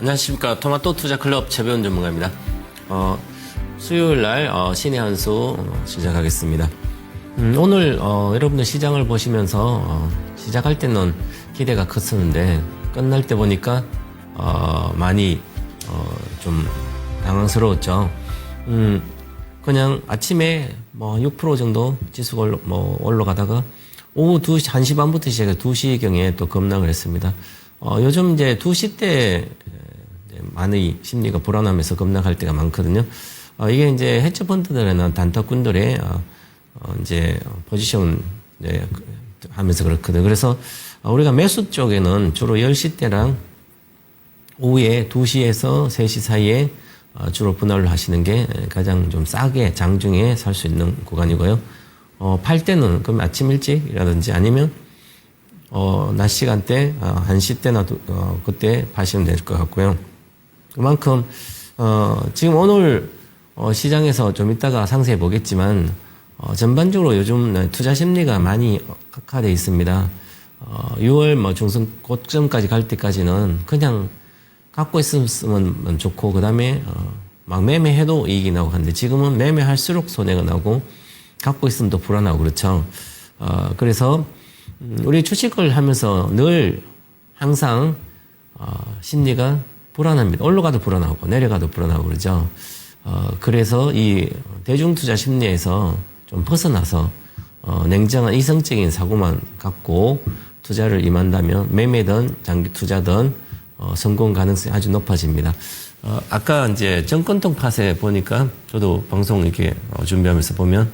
안녕하십니까. 토마토 투자 클럽 최배운 전문가입니다. 수요일 날 신의 한 수 시작하겠습니다. 오늘 여러분들 시장을 보시면서 시작할 때는 기대가 컸었는데 끝날 때 보니까 많이 좀 당황스러웠죠. 그냥 아침에 6% 정도 지수가 올라가다가 오후 1시 반부터 시작해서 2시경에 또 급락을 했습니다. 요즘 이제 2시 때 많이 심리가 불안하면서 급락할 때가 많거든요. 이게 이제 헤지펀드들이나 단타꾼들의 이제 포지션 하면서 그렇거든요. 그래서 우리가 매수 쪽에는 주로 10시 때랑 오후에 2시에서 3시 사이에 주로 분할을 하시는 게 가장 좀 싸게 장중에 살 수 있는 구간이고요. 팔 때는 그럼 아침 일찍이라든지 아니면 낮 시간대 1시 때나 그때 파시면 될 것 같고요. 그만큼 지금 오늘 시장에서 좀 이따가 상세히 보겠지만 전반적으로 요즘 투자 심리가 많이 악화되어 있습니다. 6월 중순 고점까지 갈 때까지는 그냥 갖고 있으면 좋고 그다음에 막 매매해도 이익이 나고 하는데 지금은 매매할수록 손해가 나고 갖고 있으면 또 불안하고 그렇죠. 그래서 우리 주식을 하면서 늘 항상 심리가 불안합니다. 올라가도 불안하고 내려가도 불안하고 그러죠. 그래서 이 대중투자 심리에서 좀 벗어나서 냉정한 이성적인 사고만 갖고 투자를 임한다면 매매든 장기 투자든 성공 가능성이 아주 높아집니다. 아까 이제 정권통 팟에 보니까 저도 방송 이렇게 준비하면서 보면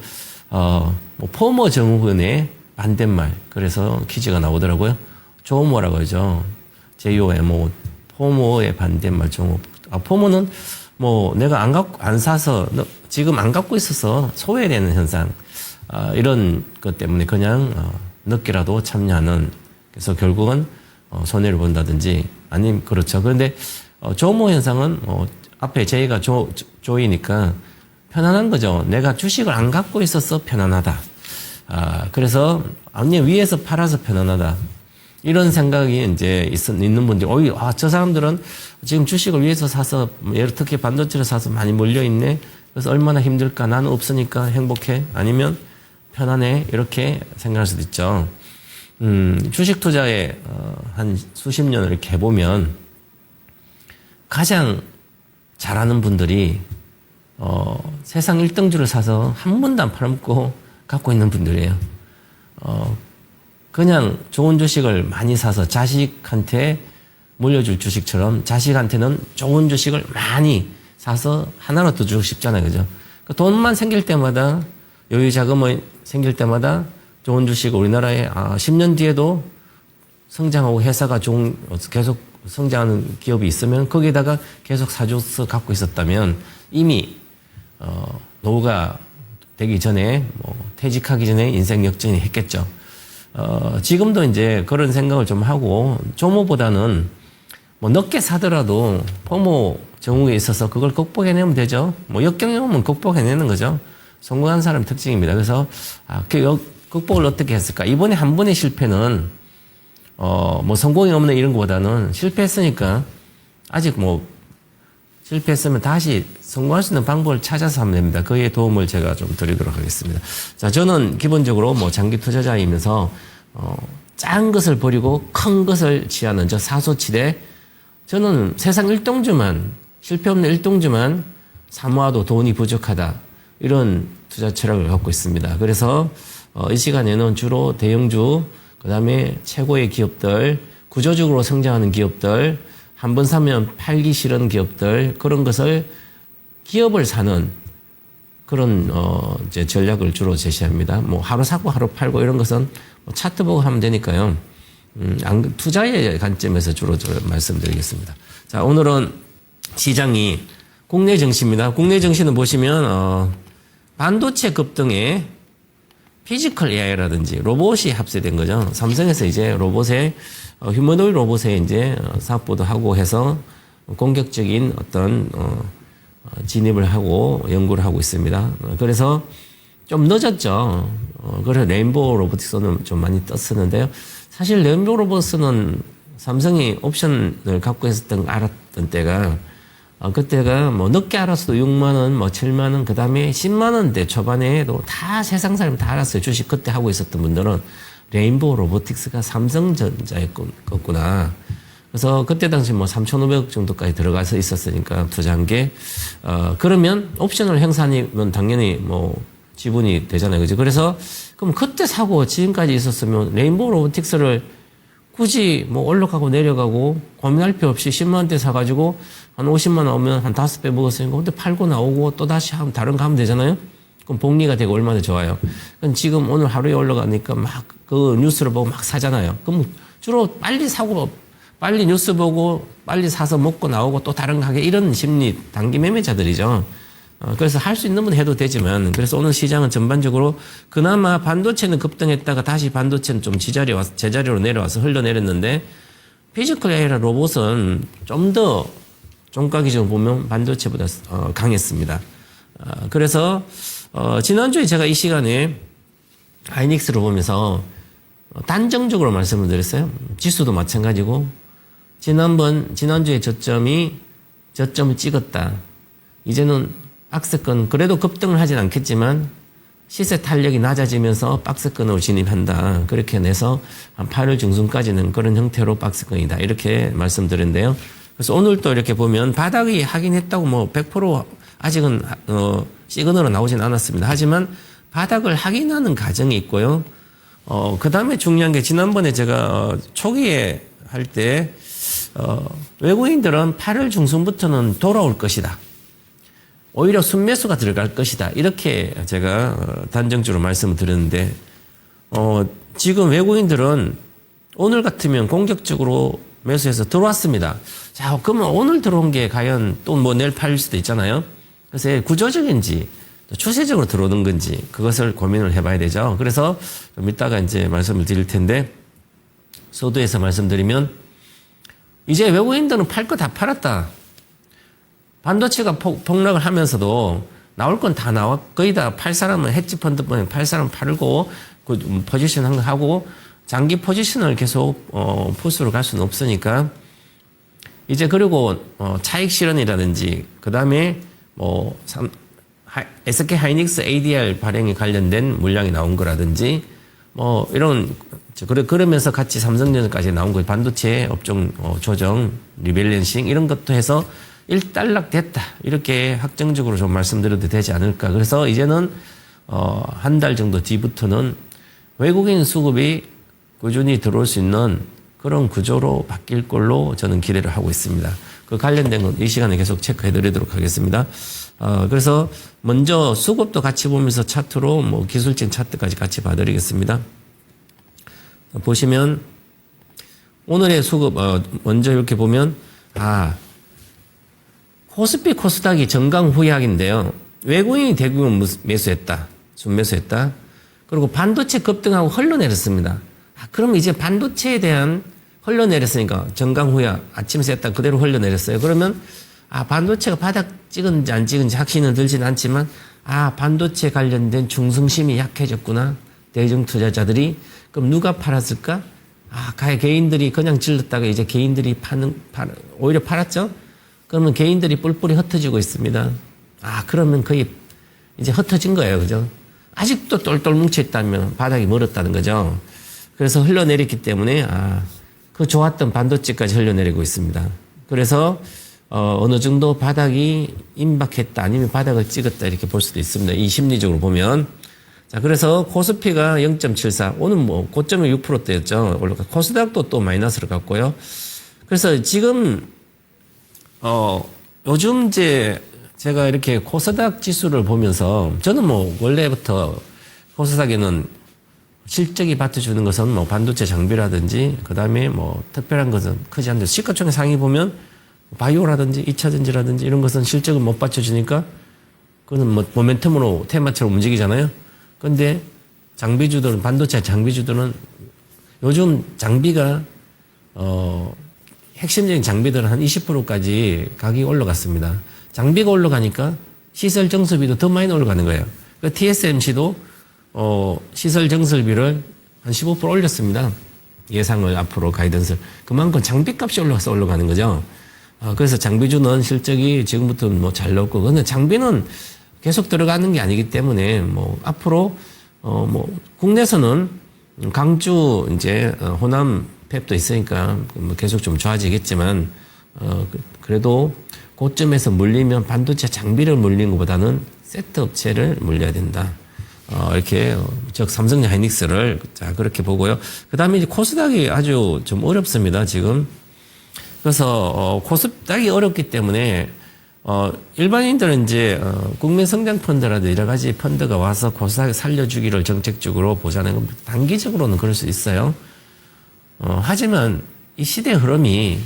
포모 정후군의 반대말 그래서 퀴즈가 나오더라고요. 조모라고 하죠. JOMO 포모의 반대말 조모. 포모는 내가 안 사서 지금 안 갖고 있어서 소외되는 현상 이런 것 때문에 그냥 늦게라도 참여하는 그래서 결국은 손해를 본다든지 아니면 그렇죠. 그런데 조모 현상은 앞에 J가 조이니까 편안한 거죠. 내가 주식을 안 갖고 있어서 편안하다. 그래서 아니 위에서 팔아서 편안하다. 이런 생각이 이제 있는 분들이 저 사람들은 지금 주식을 위에서 사서 특히 반도체를 사서 많이 몰려 있네. 그래서 얼마나 힘들까? 나는 없으니까 행복해. 아니면 편안해. 이렇게 생각할 수도 있죠. 주식 투자에 한 수십 년을 이렇게 해보면 가장 잘하는 분들이 세상 1등주를 사서 한 번도 안 팔아먹고 갖고 있는 분들이에요. 그냥 좋은 주식을 많이 사서 자식한테 물려줄 주식처럼 자식한테는 좋은 주식을 많이 사서 하나로 더 주고 싶잖아요. 그죠? 돈만 생길 때마다 여유 자금이 생길 때마다 좋은 주식 우리나라에 10년 뒤에도 성장하고 회사가 계속 성장하는 기업이 있으면 거기에다가 계속 사줘서 갖고 있었다면 이미 노후가 되기 전에 퇴직하기 전에 인생 역전이 했겠죠. 지금도 이제 그런 생각을 좀 하고 조모보다는 늦게 사더라도 포모 정후에 있어서 그걸 극복해내면 되죠. 역경이면 극복해내는 거죠. 성공한 사람 특징입니다. 그래서 그 극복을 어떻게 했을까? 이번에 한 번의 실패는 성공이 없는 이런 것보다는 실패했으니까 아직 실패했으면 다시 성공할 수 있는 방법을 찾아서 하면 됩니다. 그에 도움을 제가 좀 드리도록 하겠습니다. 자, 저는 기본적으로 장기 투자자이면서 작은 것을 버리고 큰 것을 취하는 저 사소치대. 저는 세상 1등주만 실패 없는 1등주만 사모아도 돈이 부족하다. 이런 투자 철학을 갖고 있습니다. 그래서 이 시간에는 주로 대형주, 그 다음에 최고의 기업들, 구조적으로 성장하는 기업들, 한번 사면 팔기 싫은 기업들, 그런 것을 기업을 사는 그런 이제 전략을 주로 제시합니다. 하루 사고 하루 팔고 이런 것은 차트 보고 하면 되니까요. 투자의 관점에서 주로 말씀드리겠습니다. 자, 오늘은 시장이 국내 증시입니다. 국내 증시는 보시면 반도체 급등에 피지컬 AI라든지 로봇이 합세된 거죠. 삼성에서 이제 휴머노이드 로봇에 이제 사업보도 하고 해서 공격적인 어떤 진입을 하고 연구를 하고 있습니다. 그래서 좀 늦었죠. 그래서 레인보우 로보틱스는 좀 많이 떴었는데요. 사실 레인보우 로보틱스는 삼성이 옵션을 갖고 있었던 걸 올랐던 때가 그때가 뭐 늦게 알았어도 6만 원, 뭐 7만 원, 그다음에 10만 원대 초반에도 다 세상 사람 다 알았어요. 주식 그때 하고 있었던 분들은 레인보우 로보틱스가 삼성전자였구나. 그래서 그때 당시 뭐 3,500억 정도까지 들어가서 있었으니까 투자한 게 그러면 옵션을 행사하면 당연히 뭐 지분이 되잖아요. 그죠? 그래서 그럼 그때 사고 지금까지 있었으면 레인보우 로보틱스를 굳이 뭐 올라가고 내려가고 고민할 필요 없이 10만 원대 사가지고 한 50만 원 오면 한 5배 먹었으니까 근데 팔고 나오고 또 다시 하면 다른 거 하면 되잖아요. 그럼 복리가 되고 얼마나 좋아요. 그럼 지금 오늘 하루에 올라가니까 막 그 뉴스를 보고 막 사잖아요. 그럼 주로 빨리 사고 빨리 뉴스 보고 빨리 사서 먹고 나오고 또 다른 거 하게 이런 심리 단기 매매자들이죠. 그래서 할 수 있는 분 해도 되지만 그래서 오늘 시장은 전반적으로 그나마 반도체는 급등했다가 다시 반도체는 좀 제자리로 내려와서 흘러내렸는데 피지컬 AI랑 로봇은 좀 더 종가 기준으로 보면 반도체보다 강했습니다. 그래서 지난주에 제가 이 시간에 하이닉스를 보면서 단정적으로 말씀을 드렸어요. 지수도 마찬가지고 지난주에 저점을 찍었다. 이제는 박스권 그래도 급등을 하진 않겠지만 시세 탄력이 낮아지면서 박스권으로 진입한다. 그렇게 내서 한 8월 중순까지는 그런 형태로 박스권이다. 이렇게 말씀드렸는데요. 그래서 오늘 또 이렇게 보면 바닥이 하긴 했다고 뭐 100% 아직은 시그널은 나오진 않았습니다. 하지만 바닥을 확인하는 과정이 있고요. 그 다음에 중요한 게 지난번에 제가 초기에 할 때 외국인들은 8월 중순부터는 돌아올 것이다. 오히려 순매수가 들어갈 것이다. 이렇게 제가 단정적으로 말씀을 드렸는데 지금 외국인들은 오늘 같으면 공격적으로 매수해서 들어왔습니다. 자, 그러면 오늘 들어온 게 과연 또 뭐 내일 팔릴 수도 있잖아요. 그래서 구조적인지 추세적으로 들어오는 건지 그것을 고민을 해봐야 되죠. 그래서 좀 이따가 이제 말씀을 드릴 텐데 소두에서 말씀드리면 이제 외국인들은 팔 거 다 팔았다. 반도체가 폭락을 하면서도 나올 건 다 나와 거의 다 팔 사람은 헤지 펀드 보면 팔 사람 팔고 그 포지션 한 거 하고 장기 포지션을 계속 포스로 갈 수는 없으니까 이제 그리고 차익 실현이라든지 그 다음에 뭐 SK 하이닉스 ADR 발행에 관련된 물량이 나온 거라든지 뭐 이런 그러면서 같이 삼성전자까지 나온 거 반도체 업종 조정 리밸런싱 이런 것도 해서 일단락 됐다 이렇게 확정적으로 좀 말씀드려도 되지 않을까. 그래서 이제는 한 달 정도 뒤부터는 외국인 수급이 꾸준히 들어올 수 있는 그런 구조로 바뀔 걸로 저는 기대를 하고 있습니다. 그 관련된 건 이 시간에 계속 체크해 드리도록 하겠습니다. 그래서 먼저 수급도 같이 보면서 차트로 뭐 기술적 차트까지 같이 봐드리겠습니다. 보시면 오늘의 수급 먼저 이렇게 보면 코스피 코스닥이 정강 후약인데요. 외국인이 대규모 매수했다. 순매수했다. 그리고 반도체 급등하고 흘러내렸습니다. 그럼 이제 반도체에 대한 흘러내렸으니까 정강 후약 아침에 셌다 그대로 흘러내렸어요. 그러면 반도체가 바닥 찍은지 안 찍은지 확신은 들지는 않지만 반도체 관련된 중성심이 약해졌구나. 대중 투자자들이 그럼 누가 팔았을까? 개인들이 그냥 질렀다가 이제 개인들이 오히려 팔았죠? 그러면 개인들이 뿔뿔이 흩어지고 있습니다. 그러면 거의 이제 흩어진 거예요. 그죠? 아직도 똘똘 뭉쳐있다면 바닥이 멀었다는 거죠. 그래서 흘러내렸기 때문에 그 좋았던 반도체까지 흘러내리고 있습니다. 그래서 어느 정도 바닥이 임박했다 아니면 바닥을 찍었다 이렇게 볼 수도 있습니다. 이 심리적으로 보면. 자, 그래서 코스피가 0.74 오늘 뭐 고점이 6%대였죠. 코스닥도 또 마이너스를 갔고요. 그래서 지금 요즘 이제 제가 이렇게 코스닥 지수를 보면서 저는 뭐 원래부터 코스닥에는 실적이 받쳐주는 것은 뭐 반도체 장비라든지 그 다음에 뭐 특별한 것은 크지 않는데 시가총액 상위 보면 바이오라든지 2차전지라든지 이런 것은 실적을 못 받쳐주니까 그거는 뭐 모멘텀으로 테마처럼 움직이잖아요. 근데 장비주들은 반도체 장비주들은 요즘 장비가 핵심적인 장비들은 한 20%까지 가격이 올라갔습니다. 장비가 올라가니까 시설 정수비도 더 많이 올라가는 거예요. 그 TSMC도 시설 정설비를 한 15% 올렸습니다. 예상을 앞으로 가이던스. 그만큼 장비값이 올라가서 올라가는 거죠. 그래서 장비주는 실적이 지금부터 뭐 잘 나오고, 근데 장비는 계속 들어가는 게 아니기 때문에 뭐 앞으로 뭐 국내에서는 강주 이제 호남 팹도 있으니까 뭐 계속 좀 좋아지겠지만 그래도 고점에서 물리면 반도체 장비를 물리는 것보다는 세트 업체를 물려야 된다. 이렇게 즉 삼성 하이닉스를 자 그렇게 보고요. 그다음에 이제 코스닥이 아주 좀 어렵습니다 지금. 그래서 코스닥이 어렵기 때문에 일반인들은 이제 국민 성장 펀드라도 여러 가지 펀드가 와서 코스닥을 살려주기를 정책적으로 보자는 단기적으로는 그럴 수 있어요. 하지만 이 시대의 흐름이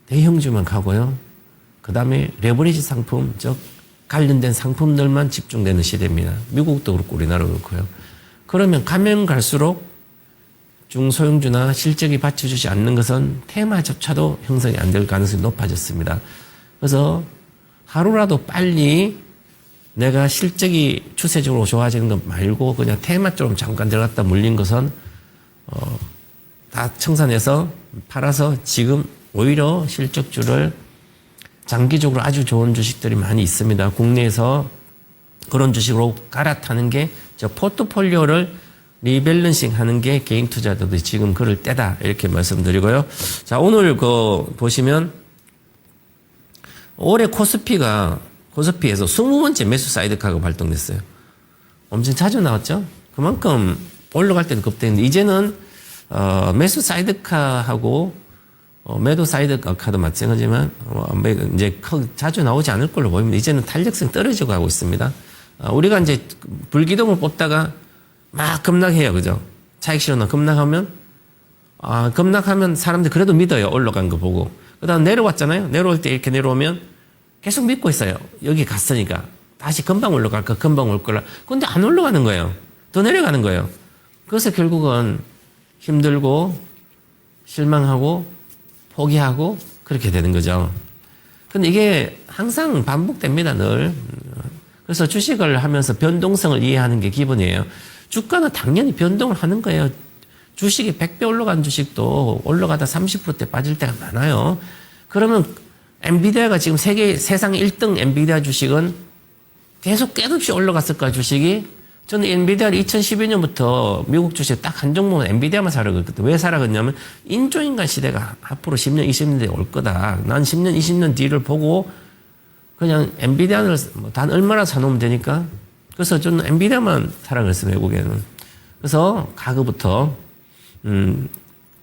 대형주만 가고요. 그 다음에 레버리지 상품, 즉 관련된 상품들만 집중되는 시대입니다. 미국도 그렇고 우리나라도 그렇고요. 그러면 가면 갈수록 중소형주나 실적이 받쳐주지 않는 것은 테마조차도 형성이 안 될 가능성이 높아졌습니다. 그래서 하루라도 빨리 내가 실적이 추세적으로 좋아지는 것 말고 그냥 테마 쪽으로 잠깐 들어갔다 물린 것은 다 청산해서 팔아서 지금 오히려 실적주를 장기적으로 아주 좋은 주식들이 많이 있습니다. 국내에서 그런 주식으로 갈아타는 게 저 포트폴리오를 리밸런싱 하는 게 개인 투자자도 지금 그럴 때다. 이렇게 말씀드리고요. 자, 오늘 보시면 올해 코스피에서 20번째 매수 사이드카가 발동됐어요. 엄청 자주 나왔죠? 그만큼 올라갈 때도 급등했는데 이제는 매수 사이드카하고 매도 사이드카도 마찬가지지만 이제 자주 나오지 않을 걸로 보입니다. 이제는 탄력성이 떨어지고 가고 있습니다. 우리가 이제 불기둥을 뽑다가 막 급락해요. 그죠? 차익 실현은 급락하면 급락하면 사람들이 그래도 믿어요. 올라간 거 보고. 그 다음 내려왔잖아요. 내려올 때 이렇게 내려오면 계속 믿고 있어요. 여기 갔으니까. 다시 금방 올라갈까, 금방 올 거라. 근데 안 올라가는 거예요. 더 내려가는 거예요. 그래서 결국은 힘들고, 실망하고, 포기하고, 그렇게 되는 거죠. 근데 이게 항상 반복됩니다, 늘. 그래서 주식을 하면서 변동성을 이해하는 게 기본이에요. 주가는 당연히 변동을 하는 거예요. 주식이 100배 올라간 주식도 올라가다 30%대 빠질 때가 많아요. 그러면 엔비디아가 지금 세상 1등 엔비디아 주식은 계속 끝없이 올라갔을까, 주식이? 저는 엔비디아를 2012년부터 미국 주식 딱 한 종목은 엔비디아만 사라고 그랬거든요. 왜 사라고 했냐면 인조인간 시대가 앞으로 10년, 20년대에 올 거다. 난 10년, 20년 뒤를 보고 그냥 엔비디아를 단 얼마나 사놓으면 되니까. 그래서 저는 엔비디아만 사라고 그랬어요, 외국에는. 그래서 가그부터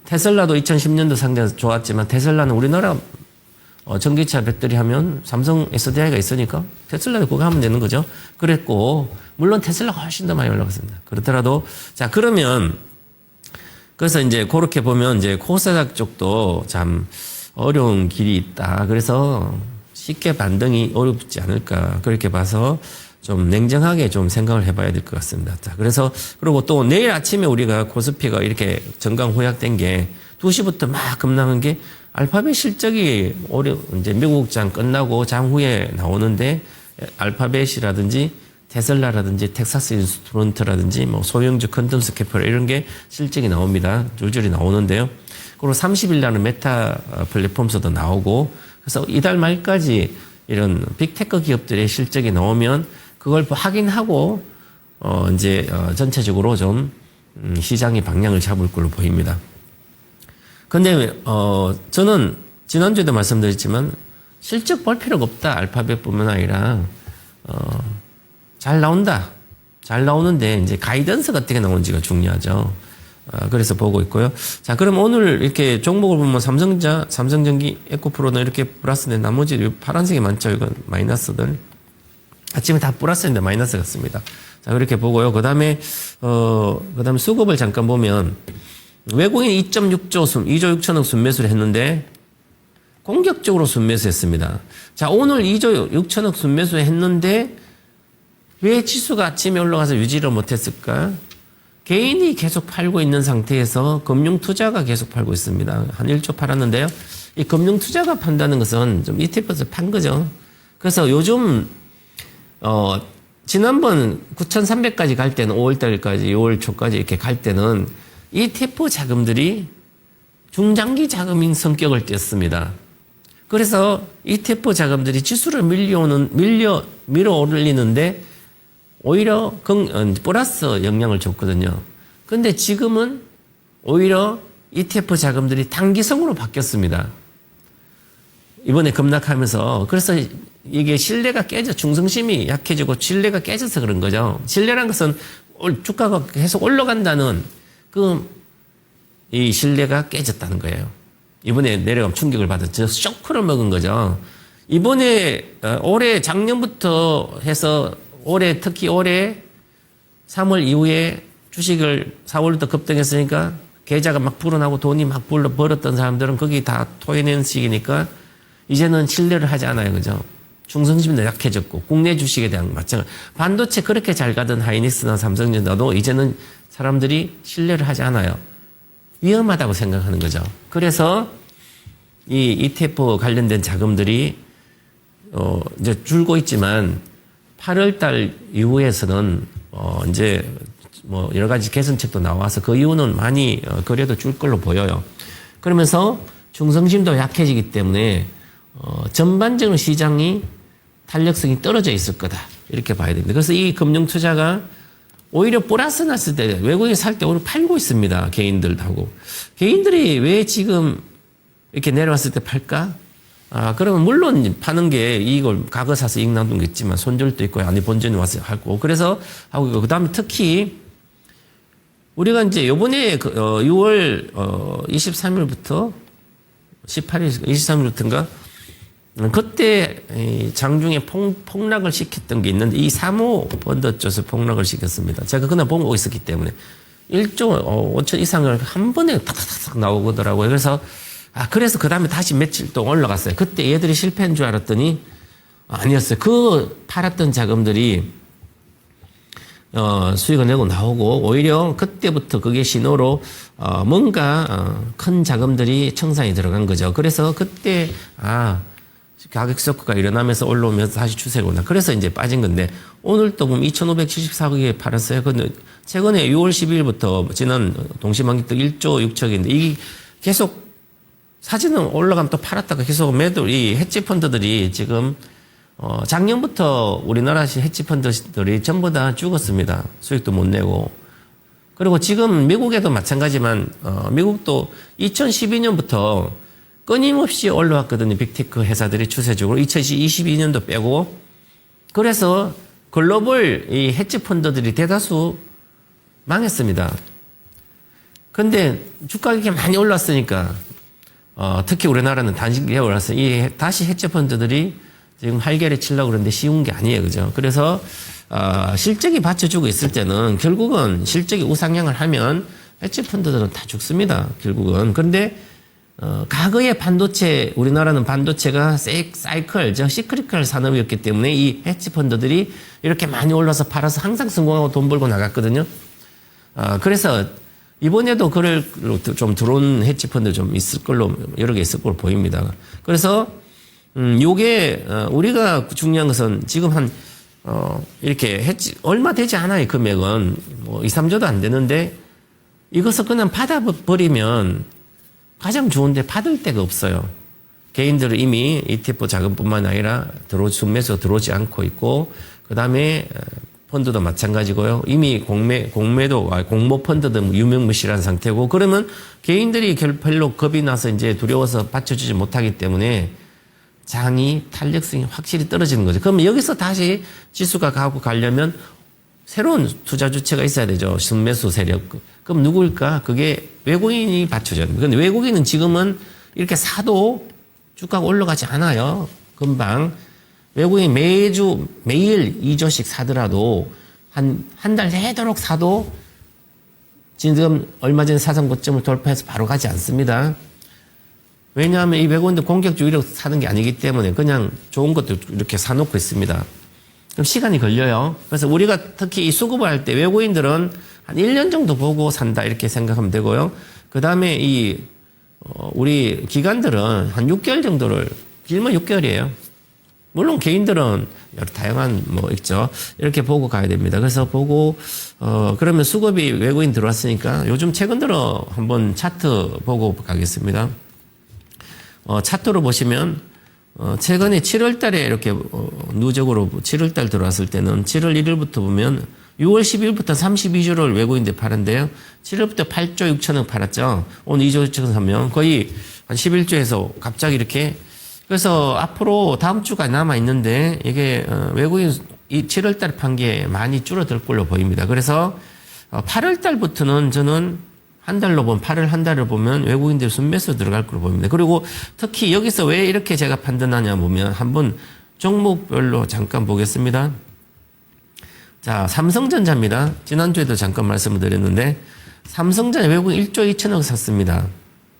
테슬라도 2010년도 상당히 좋았지만 테슬라는 우리나라 전기차 배터리 하면 삼성 SDI가 있으니까 테슬라도 그거 하면 되는 거죠. 그랬고 물론 테슬라가 훨씬 더 많이 올라갔습니다. 그렇더라도 자 그러면 그래서 이제 그렇게 보면 이제 코스닥 쪽도 참 어려운 길이 있다. 그래서 쉽게 반등이 어렵지 않을까 그렇게 봐서 좀 냉정하게 좀 생각을 해봐야 될 것 같습니다. 자, 그래서 그리고 또 내일 아침에 우리가 코스피가 이렇게 정강 호약된 게 2시부터 막 급락한 게 알파벳 실적이 이제 미국장 끝나고 장 후에 나오는데 알파벳이라든지 테슬라라든지 텍사스 인스트루먼트라든지 뭐 소형주 컨텀스 캐피털 이런 게 실적이 나옵니다. 줄줄이 나오는데요. 그리고 30일 날은 메타 플랫폼서도 나오고 그래서 이달 말까지 이런 빅테크 기업들의 실적이 나오면 그걸 확인하고 이제 전체적으로 좀 시장의 방향을 잡을 걸로 보입니다. 근데 저는 지난주에도 말씀드렸지만 실적 볼 필요가 없다. 알파벳뿐만 아니라 잘 나온다. 잘 나오는데 이제 가이던스가 어떻게 나오는지가 중요하죠. 그래서 보고 있고요. 자, 그럼 오늘 이렇게 종목을 보면 삼성전기, 에코프로는 이렇게 플러스인데 나머지 파란색이 많죠. 이건 마이너스들. 아침에 다 플러스인데 마이너스 같습니다. 자, 그렇게 보고요. 그 다음에 수급을 잠깐 보면 외국인 2.6조 2조 6천억 순매수를 했는데 공격적으로 순매수했습니다. 자, 오늘 2조 6천억 순매수 했는데 왜 지수가 아침에 올라가서 유지를 못했을까? 개인이 계속 팔고 있는 상태에서 금융투자가 계속 팔고 있습니다. 한 1조 팔았는데요. 이 금융투자가 판다는 것은 좀 ETF에서 판 거죠. 그래서 요즘 지난번 9,300까지 갈 때는 5월달까지 6월 초까지 이렇게 갈 때는 ETF 자금들이 중장기 자금인 성격을 띄었습니다. 그래서 ETF 자금들이 지수를 밀어 올리는데 오히려 플러스 영향을 줬거든요. 근데 지금은 오히려 ETF 자금들이 단기성으로 바뀌었습니다. 이번에 급락하면서. 그래서 이게 신뢰가 중성심이 약해지고 신뢰가 깨져서 그런 거죠. 신뢰란 것은 주가가 계속 올라간다는 이 신뢰가 깨졌다는 거예요. 이번에 내려가면 충격을 받은 쇼크를 먹은 거죠. 이번에 올해 작년부터 해서 특히 올해 3월 이후에 주식을 4월부터 급등했으니까 계좌가 막 불어나고 돈이 막 벌었던 사람들은 거기 다 토해낸 시기니까 이제는 신뢰를 하지 않아요. 그죠? 충성심도 약해졌고 국내 주식에 대한 마찬가지. 반도체 그렇게 잘 가던 하이닉스나 삼성전자도 이제는 사람들이 신뢰를 하지 않아요. 위험하다고 생각하는 거죠. 그래서 이 ETF 관련된 자금들이 이제 줄고 있지만 8월 달 이후에서는 이제 뭐 여러 가지 개선책도 나와서 그 이후는 많이 거래도 줄 걸로 보여요. 그러면서 충성심도 약해지기 때문에 전반적으로 시장이 탄력성이 떨어져 있을 거다. 이렇게 봐야 됩니다. 그래서 이 금융 투자가 오히려 플러스 났을 때 외국인이 살 때 오히려 팔고 있습니다. 개인들도 하고. 개인들이 왜 지금 이렇게 내려왔을 때 팔까? 그러면 물론 파는 게 이익을 과거 사서 이익 나눈 게 있지만 손절도 있고 아니 본전이 와서 하고 그래서 하고 그 다음에 특히 우리가 이제 요번에 6월 23일부터 18일 23일부터인가 그때 장중에 폭락을 시켰던 게 있는데 이 사모 펀드 쪽에서 폭락을 시켰습니다. 제가 그날 보고 있었기 때문에 1조 5천 이상을 한 번에 탁탁탁 나오더라고요. 그래서 그 다음에 다시 며칠 동안 올라갔어요. 그때 얘들이 실패한 줄 알았더니 아니었어요. 그 팔았던 자금들이 수익을 내고 나오고 오히려 그때부터 그게 신호로 뭔가 큰 자금들이 청산이 들어간 거죠. 그래서 그때 가격 쇼크가 일어나면서 올라오면서 다시 추세가 온다. 그래서 이제 빠진 건데 오늘 또 그럼 2,574억에 팔았어요. 근데 최근에 6월 12일부터 지난 동시만기 또 1조 6천억인데 이게 계속 사진은 올라가면 또 팔았다가 계속 이 헤지펀드들이 지금 작년부터 우리나라 헤지펀드들이 전부 다 죽었습니다. 수익도 못 내고. 그리고 지금 미국에도 마찬가지지만 미국도 2012년부터 끊임없이 올라왔거든요. 빅테크 회사들이 추세적으로 2022년도 빼고. 그래서 글로벌 이 헤지펀드들이 대다수 망했습니다. 근데 주가 가격이 많이 올랐으니까 특히 우리나라는 단기에 올라서 다시 헤지펀드들이 지금 활개를 치려고 그러는데 쉬운 게 아니에요. 그죠? 그래서 실적이 받쳐주고 있을 때는 결국은 실적이 우상향을 하면 헤지펀드들은 다 죽습니다. 결국은. 그런데 과거의 우리나라는 반도체가 사이클, 시크리컬 산업이었기 때문에 이 헤지펀드들이 이렇게 많이 올라서 팔아서 항상 성공하고 돈 벌고 나갔거든요. 그래서 이번에도 그럴 좀 들어온 헤지펀드 좀 있을 걸로, 여러 개 있을 걸로 보입니다. 그래서, 요게, 우리가 중요한 것은 지금 이렇게 얼마 되지 않아요, 금액은. 뭐, 2, 3조도 안 되는데, 이것을 그냥 받아버리면 가장 좋은데 받을 데가 없어요. 개인들은 이미 ETF 자금뿐만 아니라 순매수가 들어오지 않고 있고, 그 다음에 펀드도 마찬가지고요. 이미 공모 펀드도 유명무실한 상태고, 그러면 개인들이 별로 겁이 나서 이제 두려워서 받쳐주지 못하기 때문에 장이 탄력성이 확실히 떨어지는 거죠. 그러면 여기서 다시 지수가 가려면 새로운 투자 주체가 있어야 되죠. 순매수 세력. 그럼 누구일까? 그게 외국인이 받쳐줘야 됩니다. 근데 외국인은 지금은 이렇게 사도 주가가 올라가지 않아요. 금방. 외국인이 매일 2조씩 사더라도 한 달 내도록 사도 지금 얼마 전에 사상 고점을 돌파해서 바로 가지 않습니다. 왜냐하면 이 외국인들 공격주의로 사는 게 아니기 때문에 그냥 좋은 것도 이렇게 사놓고 있습니다. 그럼 시간이 걸려요. 그래서 우리가 특히 이 수급을 할 때 외국인들은 한 1년 정도 보고 산다 이렇게 생각하면 되고요. 그 다음에 우리 기관들은 한 6개월 정도를, 길면 6개월이에요. 물론 개인들은 여러 다양한 있죠. 이렇게 보고 가야 됩니다. 그래서 보고, 그러면 수급이 외국인 들어왔으니까 요즘 최근 들어 한번 차트 보고 가겠습니다. 차트로 보시면 최근에 7월 달에 이렇게 누적으로 7월 달 들어왔을 때는 7월 1일부터 보면 6월 10일부터 32조를 외국인들 팔았는데요. 7월부터 8조 6천억 팔았죠. 오늘 2조 6천억 사면 거의 한 11조에서 갑자기 이렇게. 그래서 앞으로 다음 주가 남아있는데 이게 외국인 이 7월 달에 판 게 많이 줄어들 걸로 보입니다. 그래서 8월 달부터는 저는 한 달로 보면 8월 한 달을 보면 외국인들 순매수 들어갈 걸로 보입니다. 그리고 특히 여기서 왜 이렇게 제가 판단하냐 보면 한번 종목별로 잠깐 보겠습니다. 자, 삼성전자입니다. 지난주에도 잠깐 말씀을 드렸는데 삼성전자 외국인 1조 2천억 샀습니다.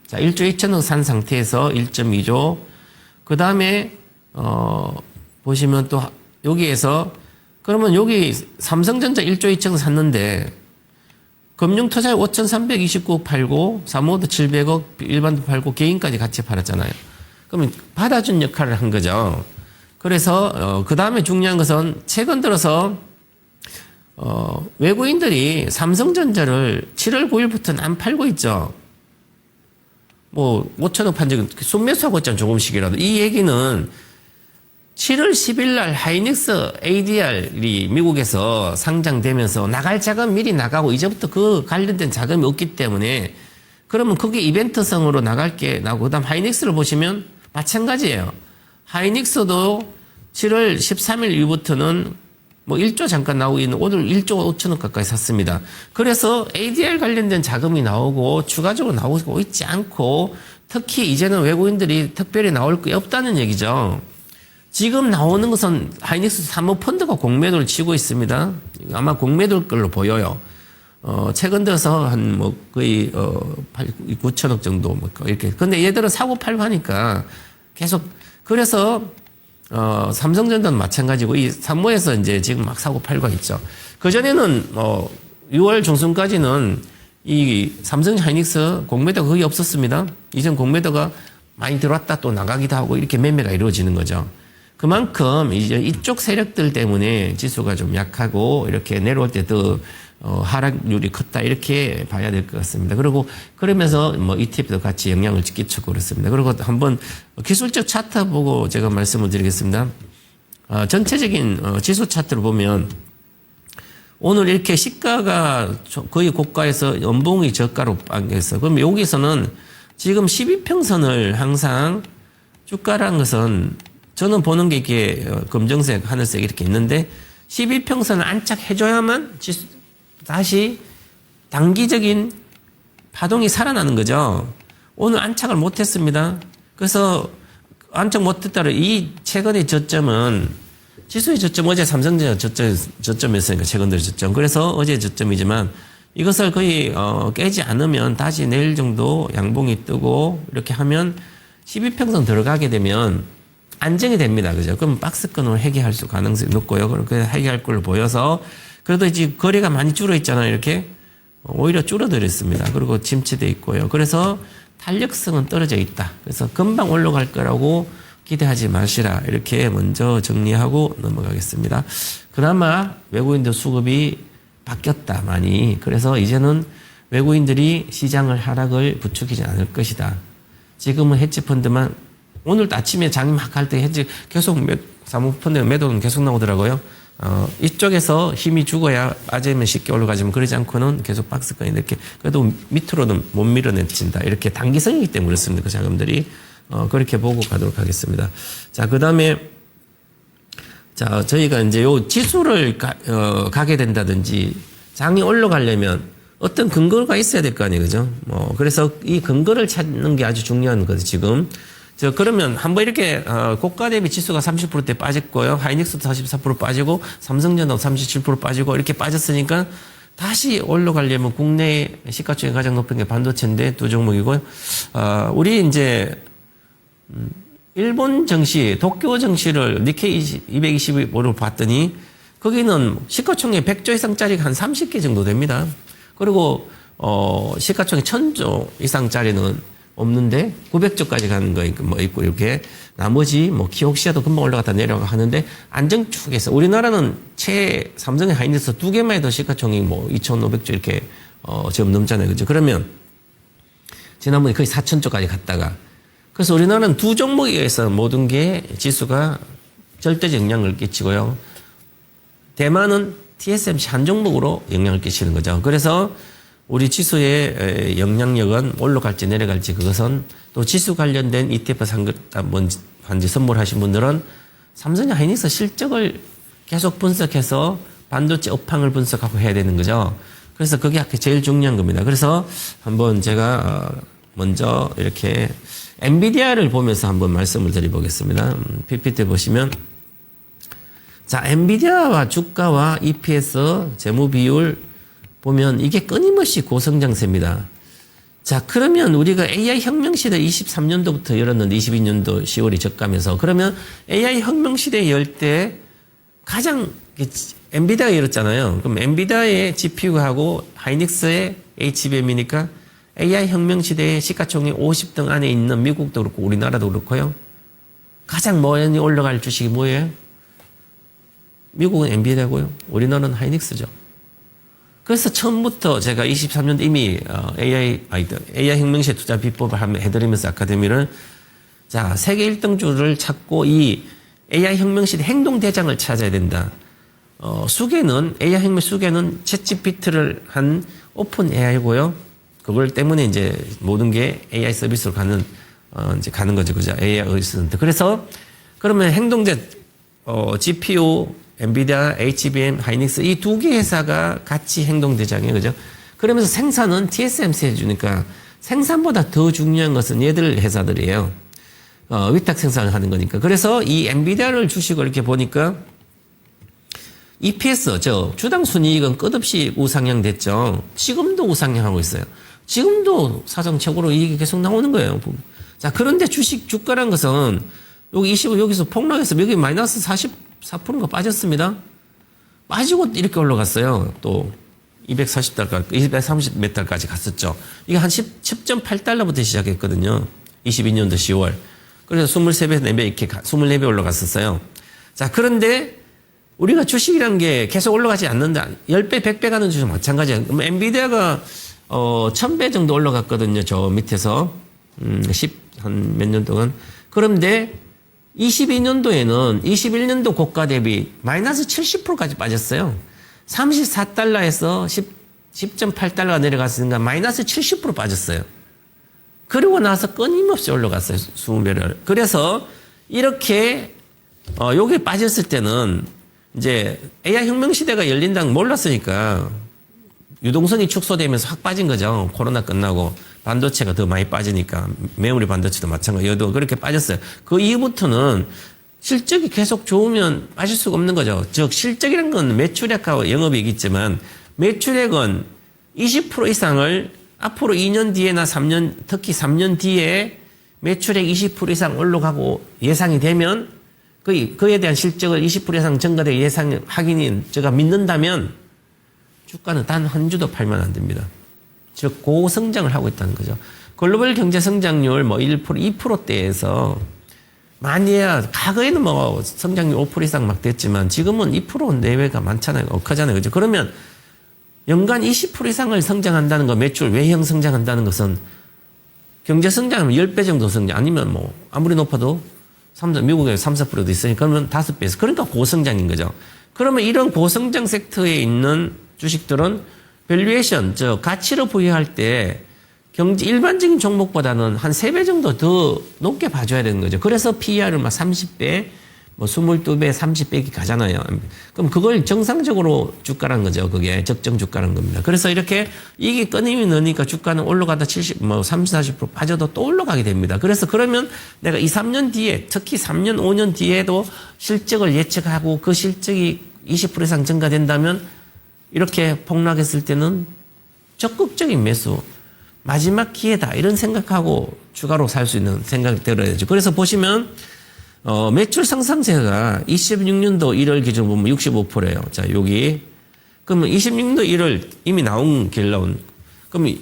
자, 1조 2천억 산 상태에서 1.2조. 그 다음에 보시면 또 여기에서 그러면 여기 삼성전자 1조 2천억 샀는데 금융투자 5,329억 팔고 사모도 700억 일반도 팔고 개인까지 같이 팔았잖아요. 그러면 받아준 역할을 한 거죠. 그래서 그 다음에 중요한 것은 최근 들어서 외국인들이 삼성전자를 7월 9일부터는 안 팔고 있죠. 뭐 5천억 판 적은 순매수하고 있잖아요. 조금씩이라도. 이 얘기는 7월 10일 날 하이닉스 ADR이 미국에서 상장되면서 나갈 자금 미리 나가고 이제부터 그 관련된 자금이 없기 때문에 그러면 그게 이벤트성으로 나갈 게 나고 그다음 하이닉스를 보시면 마찬가지예요. 하이닉스도 7월 13일 이후부터는 뭐 1조 잠깐 나오고 있는 오늘 1조 5천억 가까이 샀습니다. 그래서 ADR 관련된 자금이 나오고 추가적으로 나오고 있지 않고 특히 이제는 외국인들이 특별히 나올 게 없다는 얘기죠. 지금 나오는 것은 하이닉스 사모펀드가 공매도를 치고 있습니다. 아마 공매도일 걸로 보여요. 최근 들어서 한 뭐 거의 9천억 정도 뭐 이렇게. 근데 얘들은 사고 팔고 하니까 계속 그래서 삼성전자는 마찬가지고 이 사모에서 이제 지금 막 사고 팔고 있죠. 그 전에는 6월 중순까지는 이 삼성 하이닉스 공매도가 거의 없었습니다. 이전 공매도가 많이 들어왔다 또 나가기도 하고 이렇게 매매가 이루어지는 거죠. 그만큼 이제 이쪽 세력들 때문에 지수가 좀 약하고 이렇게 내려올 때 더 하락률이 컸다 이렇게 봐야 될 것 같습니다. 그리고 그러면서 뭐 ETF도 같이 영향을 끼치고 그렇습니다. 그리고 한번 기술적 차트 보고 제가 말씀을 드리겠습니다. 전체적인 지수 차트를 보면 오늘 이렇게 시가가 거의 고가에서 연봉이 저가로 빠졌어. 그럼 여기서는 지금 12평선을 항상 주가라는 것은 저는 보는 게 이렇게 검정색, 하늘색 이렇게 있는데 12평선을 안착해줘야만 다시 단기적인 파동이 살아나는 거죠. 오늘 안착을 못했습니다. 그래서 안착 못했다로 이 최근의 저점은 지수의 저점 어제 삼성전자 저점이었으니까 최근 들의 저점. 그래서 어제 저점이지만 이것을 거의 깨지 않으면 다시 내일 정도 양봉이 뜨고 이렇게 하면 12평선 들어가게 되면 안정이 됩니다. 그죠? 그럼 박스권을 해결할 수 가능성이 높고요. 그렇게 해결할 걸로 보여서 그래도 이제 거래가 많이 줄어 있잖아요. 이렇게 오히려 줄어들었습니다. 그리고 침체돼 있고요. 그래서 탄력성은 떨어져 있다. 그래서 금방 올라갈 거라고 기대하지 마시라. 이렇게 먼저 정리하고 넘어가겠습니다. 그나마 외국인들 수급이 바뀌었다. 많이. 그래서 이제는 외국인들이 시장을 하락을 부추기지 않을 것이다. 지금은 헤지펀드만 오늘 아침에 장이 막 갈 때 헤지 계속 사모펀드 매도는 계속 나오더라고요. 이쪽에서 힘이 죽어야 빠지면 쉽게 올라가지만 그러지 않고는 계속 박스권이 이렇게 그래도 밑으로는 못 밀어내진다. 이렇게 단기성이기 때문에 그렇습니다. 그 자금들이. 그렇게 보고 가도록 하겠습니다. 자, 그 다음에 자, 저희가 이제 요 지수를 가게 된다든지 장이 올라가려면 어떤 근거가 있어야 될 거 아니에요. 그죠? 그래서 이 근거를 찾는 게 아주 중요한 거죠, 지금. 그러면 한번 이렇게 고가 대비 지수가 30%대 빠졌고요. 하이닉스도 44% 빠지고 삼성전자도 37% 빠지고 이렇게 빠졌으니까 다시 올라가려면 국내 시가총액이 가장 높은 게 반도체인데 두 종목이고요. 우리 이제 일본 증시, 도쿄 증시를 니케이 225로 봤더니 거기는 시가총액 100조 이상짜리가 한 30개 정도 됩니다. 그리고 시가총액 1000조 이상짜리는 없는데 900조까지 가는 거 뭐 있고 이렇게 나머지 뭐 키옥시아도 금방 올라갔다 내려가 하는데 안정축에서 우리나라는 삼성의 하이닉스 두 개만 해도 시가총액 뭐 2,500조 이렇게 지금 넘잖아요. 그죠? 그러면 지난번에 거의 4,000조까지 갔다가 그래서 우리나라는 두 종목에 의해서 모든 게 지수가 절대적 영향을 끼치고요. 대만은 TSMC 한 종목으로 영향을 끼치는 거죠. 그래서 우리 지수의 영향력은 올라갈지 내려갈지 그것은 또 지수 관련된 ETF 한지 선물하신 분들은 삼성과 하이닉스 실적을 계속 분석해서 반도체 업황을 분석하고 해야 되는 거죠. 그래서 그게 제일 중요한 겁니다. 그래서 한번 제가 먼저 이렇게 엔비디아를 보면서 한번 말씀을 드려보겠습니다. PPT 보시면 자, 엔비디아와 주가와 EPS 재무 비율 보면 이게 끊임없이 고성장세입니다. 자, 그러면 우리가 AI 혁명 시대 23년도부터 열었는데 22년도 10월이 적가면서 그러면 AI 혁명 시대 열 때 가장 엔비디아가 열었잖아요. 그럼 엔비디아의 GPU하고 하이닉스의 HBM이니까 AI 혁명 시대의 시가총액 50등 안에 있는 미국도 그렇고 우리나라도 그렇고요. 가장 많이 올라갈 주식이 뭐예요? 미국은 엔비디아고요. 우리나라는 하이닉스죠. 그래서 처음부터 제가 23년도 이미 AI 혁명시대 투자 비법을 해드리면서 아카데미를 자, 세계 1등주를 찾고 이 AI 혁명시대 행동대장을 찾아야 된다. AI 혁명 수계는 챗GPT를 한 오픈 AI고요. 그걸 때문에 이제 모든 게 AI 서비스로 이제 가는 거죠. 그죠? AI 어시스턴트. 그래서 그러면 GPU, 엔비디아, HBM, 하이닉스 이 두 개 회사가 같이 행동대장이에요. 그죠? 그러면서 생산은 TSMC 해주니까 생산보다 더 중요한 것은 얘들 회사들이에요. 위탁 생산을 하는 거니까. 그래서 이 엔비디아를 주식을 이렇게 보니까 EPS, 주당 순이익은 끝없이 우상향 됐죠. 지금도 우상향하고 있어요. 지금도 사상 최고로 이익이 계속 나오는 거예요. 자, 그런데 주가란 것은 여기 25, 여기서 폭락해서 여기 마이너스 44%가 빠졌습니다. 빠지고 이렇게 올라갔어요. 또 240달까지, 230 몇 달까지 갔었죠. 이게 한 10.8달러부터 시작했거든요. 22년도 10월. 그래서 23배, 4배 이렇게 24배 올라갔었어요. 자, 그런데 우리가 주식이란 게 계속 올라가지 않는다. 10배, 100배 가는 주식 마찬가지예요. 그럼 엔비디아가 1000배 정도 올라갔거든요. 저 밑에서. 한 몇 년 동안. 그런데 22년도에는 21년도 고가 대비 마이너스 70%까지 빠졌어요. 34달러에서 10.8달러가 내려갔으니까 마이너스 70% 빠졌어요. 그리고 나서 끊임없이 올라갔어요. 20배를. 그래서 이렇게 여기 빠졌을 때는 이제 AI 혁명 시대가 열린다는 몰랐으니까 유동성이 축소되면서 확 빠진 거죠. 코로나 끝나고 반도체가 더 많이 빠지니까 메모리 반도체도 마찬가지. 여도 그렇게 빠졌어요. 그 이후부터는 실적이 계속 좋으면 빠질 수가 없는 거죠. 즉 실적이라는 건 매출액하고 영업이익이지만 매출액은 20% 이상을 앞으로 2년 뒤에나 3년, 특히 3년 뒤에 매출액 20% 이상 올라가고 예상이 되면 그에 대한 실적을 20% 이상 증가될 예상 확인이 제가 믿는다면 주가는 단 한 주도 팔면 안 됩니다. 즉 고성장을 하고 있다는 거죠. 글로벌 경제 성장률 1%, 2%대에서 만이야 과거에는 성장률 5% 이상 막 됐지만 지금은 2% 내외가 많잖아요. 크잖아요. 그죠? 그러면 연간 20% 이상을 성장한다는 거, 매출 외형 성장한다는 것은 경제 성장하면 10배 정도 성장, 아니면 아무리 높아도 미국에 3, 4%도 있으니까 그러면 5배에서. 그러니까 고성장인 거죠. 그러면 이런 고성장 섹터에 있는 주식들은 밸류에이션, 가치를 부여할 때 일반적인 종목보다는 한 3배 정도 더 높게 봐줘야 되는 거죠. 그래서 PER을 30배, 22배, 30배 이렇게 가잖아요. 그럼 그걸 정상적으로 주가란 거죠. 그게 적정 주가란 겁니다. 그래서 이렇게 이게 끊임이 넣으니까 주가는 올라가다 30, 40% 빠져도 또 올라가게 됩니다. 그래서 그러면 내가 2, 3년 뒤에, 특히 3년, 5년 뒤에도 실적을 예측하고 그 실적이 20% 이상 증가된다면 이렇게 폭락했을 때는 적극적인 매수, 마지막 기회다 이런 생각하고 추가로 살 수 있는 생각이 들어야죠. 그래서 보시면 매출 상승세가 26년도 1월 기준 보면 65%예요. 자, 여기 그러면 26년도 1월 이미 나온 길라운 그럼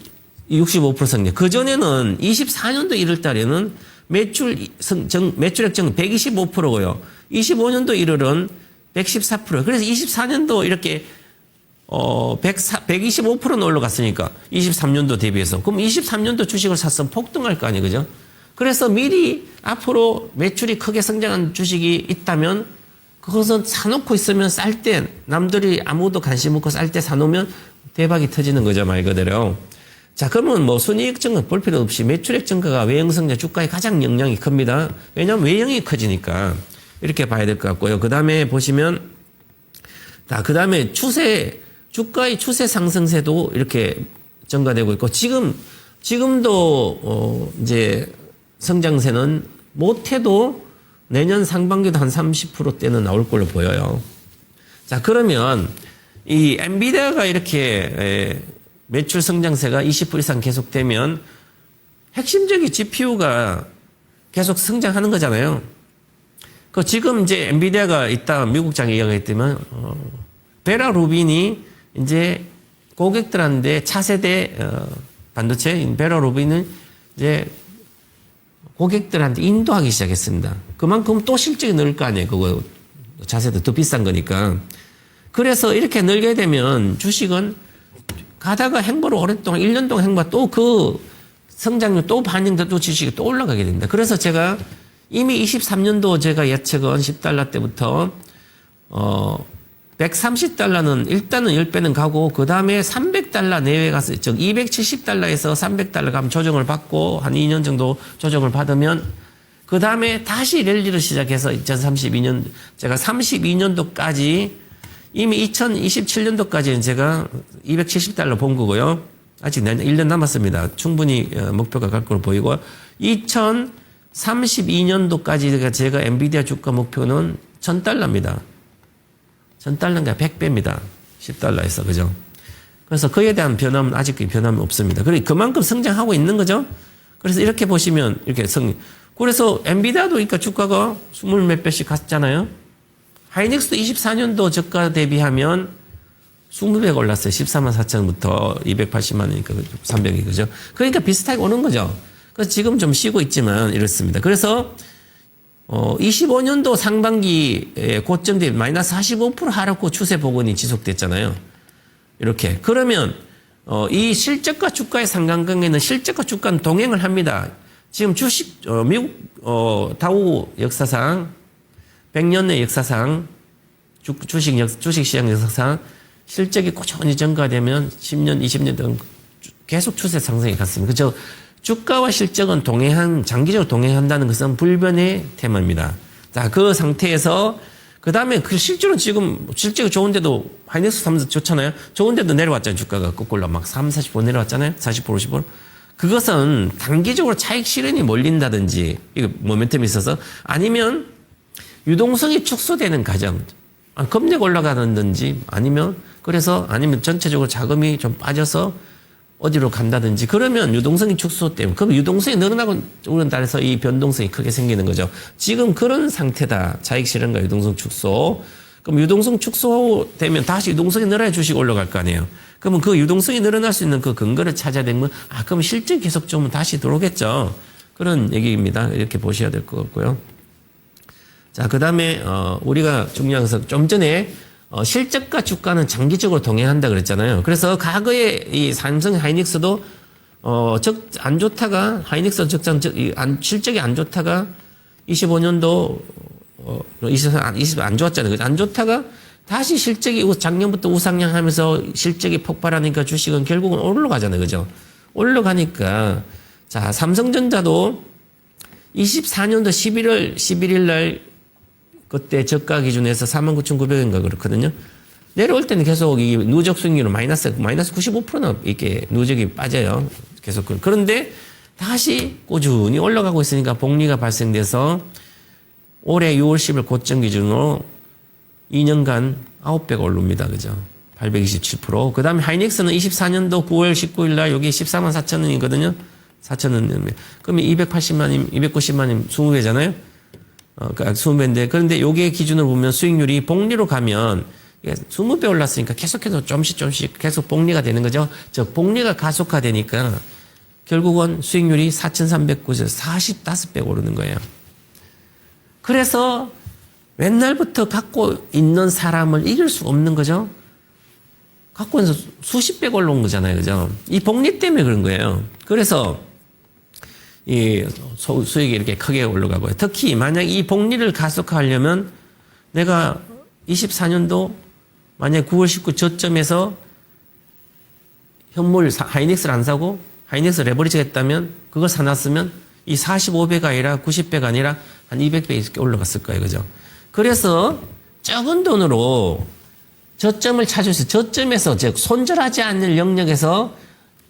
65% 성장. 그 전에는 24년도 1월 달에는 매출액 증 125%고요. 25년도 1월은 114%. 그래서 24년도 이렇게 125%는 올라갔으니까 23년도 대비해서. 그럼 23년도 주식을 샀으면 폭등할 거 아니에요. 그죠? 그래서 미리 앞으로 매출이 크게 성장한 주식이 있다면 그것은 사놓고 있으면 쌀 때 남들이 아무도 관심 없고 쌀 때 사놓으면 대박이 터지는 거죠, 말 그대로. 자, 그러면 뭐 순이익 증가 볼 필요 없이 매출액 증가가 외형 성장 주가에 가장 영향이 큽니다. 왜냐하면 외형이 커지니까 이렇게 봐야 될 것 같고요. 그 다음에 보시면 그 다음에 주가의 추세 상승세도 이렇게 증가되고 있고 지금도 이제 성장세는 못해도 내년 상반기도 한 30%대는 나올 걸로 보여요. 자, 그러면 이 엔비디아가 이렇게 매출 성장세가 20% 이상 계속되면 핵심적인 GPU가 계속 성장하는 거잖아요. 지금 이제 엔비디아가 이따 미국장에 이야기했지만 베라 루빈이 이제 고객들한테 차세대 반도체 베라 루빈은 이제 고객들한테 인도하기 시작했습니다. 그만큼 또 실적이 늘 거 아니에요. 그거 자세도 더 비싼 거니까. 그래서 이렇게 늘게 되면 주식은 가다가 행보를 오랫동안 1년 동안 행보 또 그 성장률 또 반영돼 또 주식이 또 올라가게 됩니다. 그래서 제가 이미 23년도 제가 예측은 $10 때부터 130달러는 일단은 10배는 가고 그 다음에 $300 내외 가서 즉 $270에서 $300 가면 조정을 받고 한 2년 정도 조정을 받으면 그 다음에 다시 랠리를 시작해서 2032년 제가 32년도까지 이미 2027년도까지는 제가 $270 본 거고요. 아직 1년 남았습니다. 충분히 목표가 갈 걸로 보이고 2032년도까지 제가 엔비디아 주가 목표는 $1,000입니다. $1,000가 100배입니다. $10에서, 그죠? 그래서 그에 대한 변함은 아직 변함은 없습니다. 그만큼 성장하고 있는 거죠? 그래서 이렇게 보시면, 그래서 엔비디아도 그러니까 주가가 20몇 배씩 갔잖아요? 하이닉스도 24년도 저가 대비하면 20배 올랐어요. 14만 4천부터 280만 원이니까 300이, 그죠? 그러니까 비슷하게 오는 거죠. 그래서 지금 좀 쉬고 있지만 이렇습니다. 그래서 25년도 상반기 고점 대비 마이너스 45% 하락후 추세 복원이 지속됐잖아요. 이렇게. 그러면 이 실적과 주가의 상관관계는 실적과 주가는 동행을 합니다. 지금 미국 다우 역사상 100년의 역사상 주식시장 역사상 실적이 꾸준히 증가되면 10년, 20년 동안 계속 추세 상승이 갔습니다. 그죠? 주가와 실적은 장기적으로 동행한다는 것은 불변의 테마입니다. 자, 그 상태에서, 그 다음에 실제로 지금, 실적이 좋은데도, 하이닉스 3도 좋잖아요? 좋은데도 내려왔잖아요. 주가가 거꾸로 막 30, 40% 내려왔잖아요? 40%, 50%. 그것은 단기적으로 차익 실현이 몰린다든지, 이거 모멘텀이 있어서, 아니면 유동성이 축소되는 과정, 금리가 올라가는지, 아니면 전체적으로 자금이 좀 빠져서, 어디로 간다든지 그러면 유동성이 축소 때문에 그럼 유동성이 늘어나고 따라서 이 변동성이 크게 생기는 거죠. 지금 그런 상태다. 차익 실현과 유동성 축소. 그럼 유동성 축소되면 다시 유동성이 늘어야 주식 올라갈 거 아니에요. 그러면 그 유동성이 늘어날 수 있는 그 근거를 찾아야 되면 그럼 실적 계속 좋으면 다시 들어오겠죠. 그런 얘기입니다. 이렇게 보셔야 될 것 같고요. 자, 그다음에 우리가 중요한 것은 좀 전에 실적과 주가는 장기적으로 동행한다 그랬잖아요. 그래서 과거에 이 삼성 하이닉스도 안 좋다가 하이닉스 실적이 안 좋다가 25년도 20 안 좋았잖아요. 안 좋다가 다시 실적이 작년부터 우상향하면서 실적이 폭발하니까 주식은 결국은 올라가잖아요. 그죠? 올라가니까 자, 삼성전자도 24년도 11일 날 그때 저가 기준에서 49,900원인가 그렇거든요. 내려올 때는 계속 이 누적 수익률은 마이너스 95%나 이렇게 누적이 빠져요. 계속. 그런데 다시 꾸준히 올라가고 있으니까 복리가 발생돼서 올해 6월 10일 고점 기준으로 2년간 9배가 오릅니다. 그죠? 827%. 그 다음에 하이닉스는 24년도 9월 19일 날 여기 14만 4천 원이거든요. 4천 원. 그러면 280만님, 290만님 20배잖아요. 20배인데, 그런데 요게 기준으로 보면 수익률이 복리로 가면 20배 올랐으니까 계속해서 좀씩 계속 복리가 되는 거죠. 즉, 복리가 가속화되니까 결국은 수익률이 4,309에서 45배 오르는 거예요. 그래서 옛날부터 갖고 있는 사람을 이길 수 없는 거죠. 갖고 있는 수십 배 올라온 거잖아요. 그죠? 이 복리 때문에 그런 거예요. 그래서 수익이 이렇게 크게 올라가고요. 특히 만약 이 복리를 가속화하려면 내가 24년도 만약 9월 19 저점에서 현물 하이닉스를 안 사고 하이닉스 레버리지 했다면 그걸 사놨으면 이 45배가 아니라 90배가 아니라 한 200배 이렇게 올라갔을 거예요. 그죠? 그래서 적은 돈으로 저점을 찾으셔서 저점에서 즉 손절하지 않는 영역에서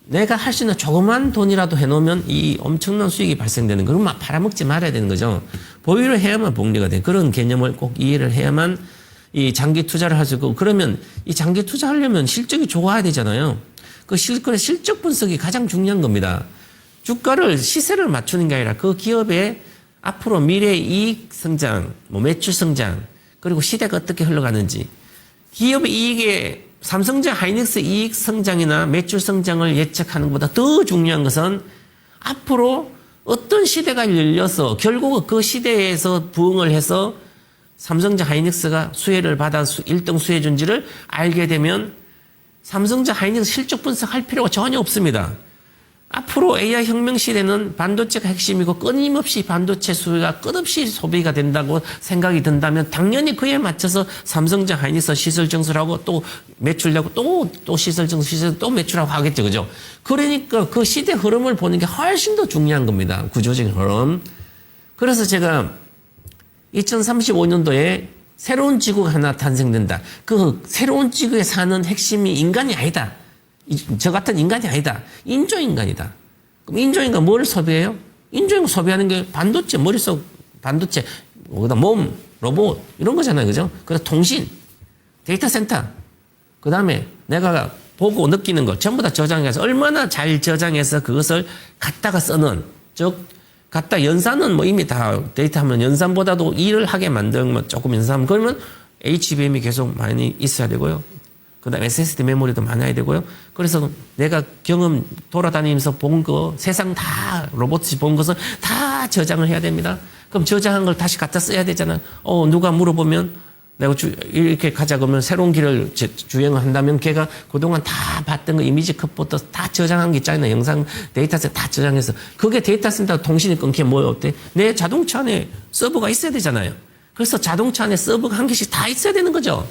내가 할 수 있는 조그만 돈이라도 해놓으면 이 엄청난 수익이 발생되는 거. 그럼 팔아먹지 말아야 되는 거죠. 보유를 해야만 복리가 돼. 그런 개념을 꼭 이해를 해야만 이 장기 투자를 할 수 있고, 그러면 이 장기 투자하려면 실적이 좋아야 되잖아요. 그 실적 분석이 가장 중요한 겁니다. 주가를 시세를 맞추는 게 아니라 그 기업의 앞으로 미래 이익 성장, 뭐 매출 성장, 그리고 시대가 어떻게 흘러가는지, 기업의 이익에 삼성전자 하이닉스 이익 성장이나 매출 성장을 예측하는 것보다 더 중요한 것은 앞으로 어떤 시대가 열려서 결국 그 시대에서 부응을 해서 삼성전자 하이닉스가 수혜를 받아 1등 수혜준지를 알게 되면 삼성전자 하이닉스 실적 분석할 필요가 전혀 없습니다. 앞으로 AI 혁명 시대는 반도체가 핵심이고 끊임없이 반도체 수요가 끝없이 소비가 된다고 생각이 든다면 당연히 그에 맞춰서 삼성전자 하이닉스 시설 증설하고 또 매출하고 또 시설 증설, 시설 또 매출하고 하겠죠. 그죠? 그러니까 그 시대 흐름을 보는 게 훨씬 더 중요한 겁니다. 구조적인 흐름. 그래서 제가 2035년도에 새로운 지구가 하나 탄생된다. 그 새로운 지구에 사는 핵심이 인간이 아니다. 저 같은 인간이 아니다. 인조인간이다. 그럼 인조인간 뭘 소비해요? 인조인간 소비하는 게 반도체, 머릿속 반도체, 그다음 몸, 로봇 이런 거잖아요. 그죠? 그다음 통신, 데이터 센터. 그다음에 내가 보고 느끼는 거 전부 다 저장해서 얼마나 잘 저장해서 그것을 갖다가 쓰는, 즉 갖다 연산은 뭐 이미 다 데이터하면 연산보다도 일을 하게 만들면 조금 연산하면 그러면 HBM이 계속 많이 있어야 되고요. 그다음 SSD 메모리도 많아야 되고요. 그래서 내가 경험 돌아다니면서 본 거, 세상 다 로봇이 본 것을 다 저장을 해야 됩니다. 그럼 저장한 걸 다시 갖다 써야 되잖아요. 누가 물어보면 내가 이렇게 가자 그러면 새로운 길을 주행을 한다면 걔가 그동안 다 봤던 거 이미지 컷부터 다 저장한 게 있잖아요. 영상 데이터셋 다 저장해서. 그게 데이터센터 통신이 끊기면 뭐 어때? 내 자동차 안에 서버가 있어야 되잖아요. 그래서 자동차 안에 서버가 한 개씩 다 있어야 되는 거죠.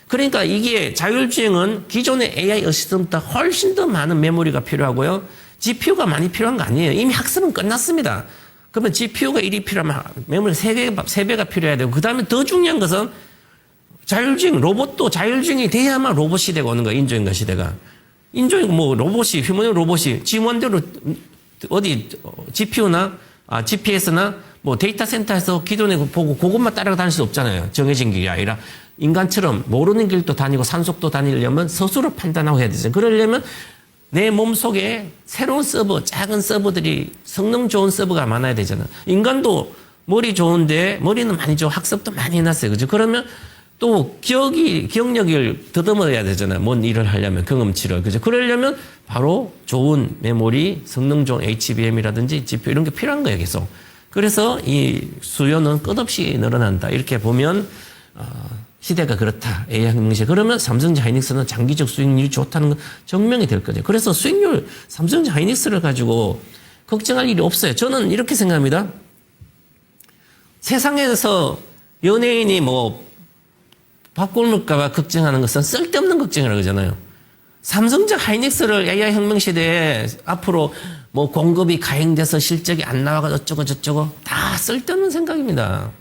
그러니까 이게 자율주행은 기존의 AI 어시스턴트보다 훨씬 더 많은 메모리가 필요하고요. GPU가 많이 필요한 거 아니에요. 이미 학습은 끝났습니다. 그러면 GPU가 1이 필요하면 메모리 3배가 필요해야 되고, 그 다음에 더 중요한 것은 자율주행, 로봇도 자율주행이 돼야만 로봇 시대가 오는 거예요. 인조인간 시대가. 인조인간 뭐 로봇이, 휴머노 로봇이 지원대로 어디 GPU나 GPS나 뭐 데이터 센터에서 기존에 보고 그것만 따라다닐 수 없잖아요. 정해진 길이 아니라 인간처럼 모르는 길도 다니고 산속도 다니려면 스스로 판단하고 해야 되죠. 그러려면 내 몸속에 새로운 서버, 작은 서버들이 성능 좋은 서버가 많아야 되잖아요. 인간도 머리 좋은데 머리는 많이 좋고 학습도 많이 해놨어요. 그죠? 그러면 또 기억력을 더듬어야 되잖아요. 뭔 일을 하려면 경험치를. 그죠? 그러려면 바로 좋은 메모리, 성능 좋은 HBM이라든지 GPU 이런 게 필요한 거예요. 계속. 그래서 이 수요는 끝없이 늘어난다. 이렇게 보면 시대가 그렇다. AI 혁명 시대. 그러면 삼성전자 하이닉스는 장기적 수익률이 좋다는 건 증명이 될 거죠. 그래서 수익률 삼성전자 하이닉스를 가지고 걱정할 일이 없어요. 저는 이렇게 생각합니다. 세상에서 연예인이 뭐 밥 굶을까봐 걱정하는 것은 쓸데없는 걱정이라고 그러잖아요. 삼성전자 하이닉스를 AI 혁명 시대에 앞으로 뭐 공급이 가행돼서 실적이 안 나와가 어쩌고 저쩌고 다 쓸데없는 생각입니다.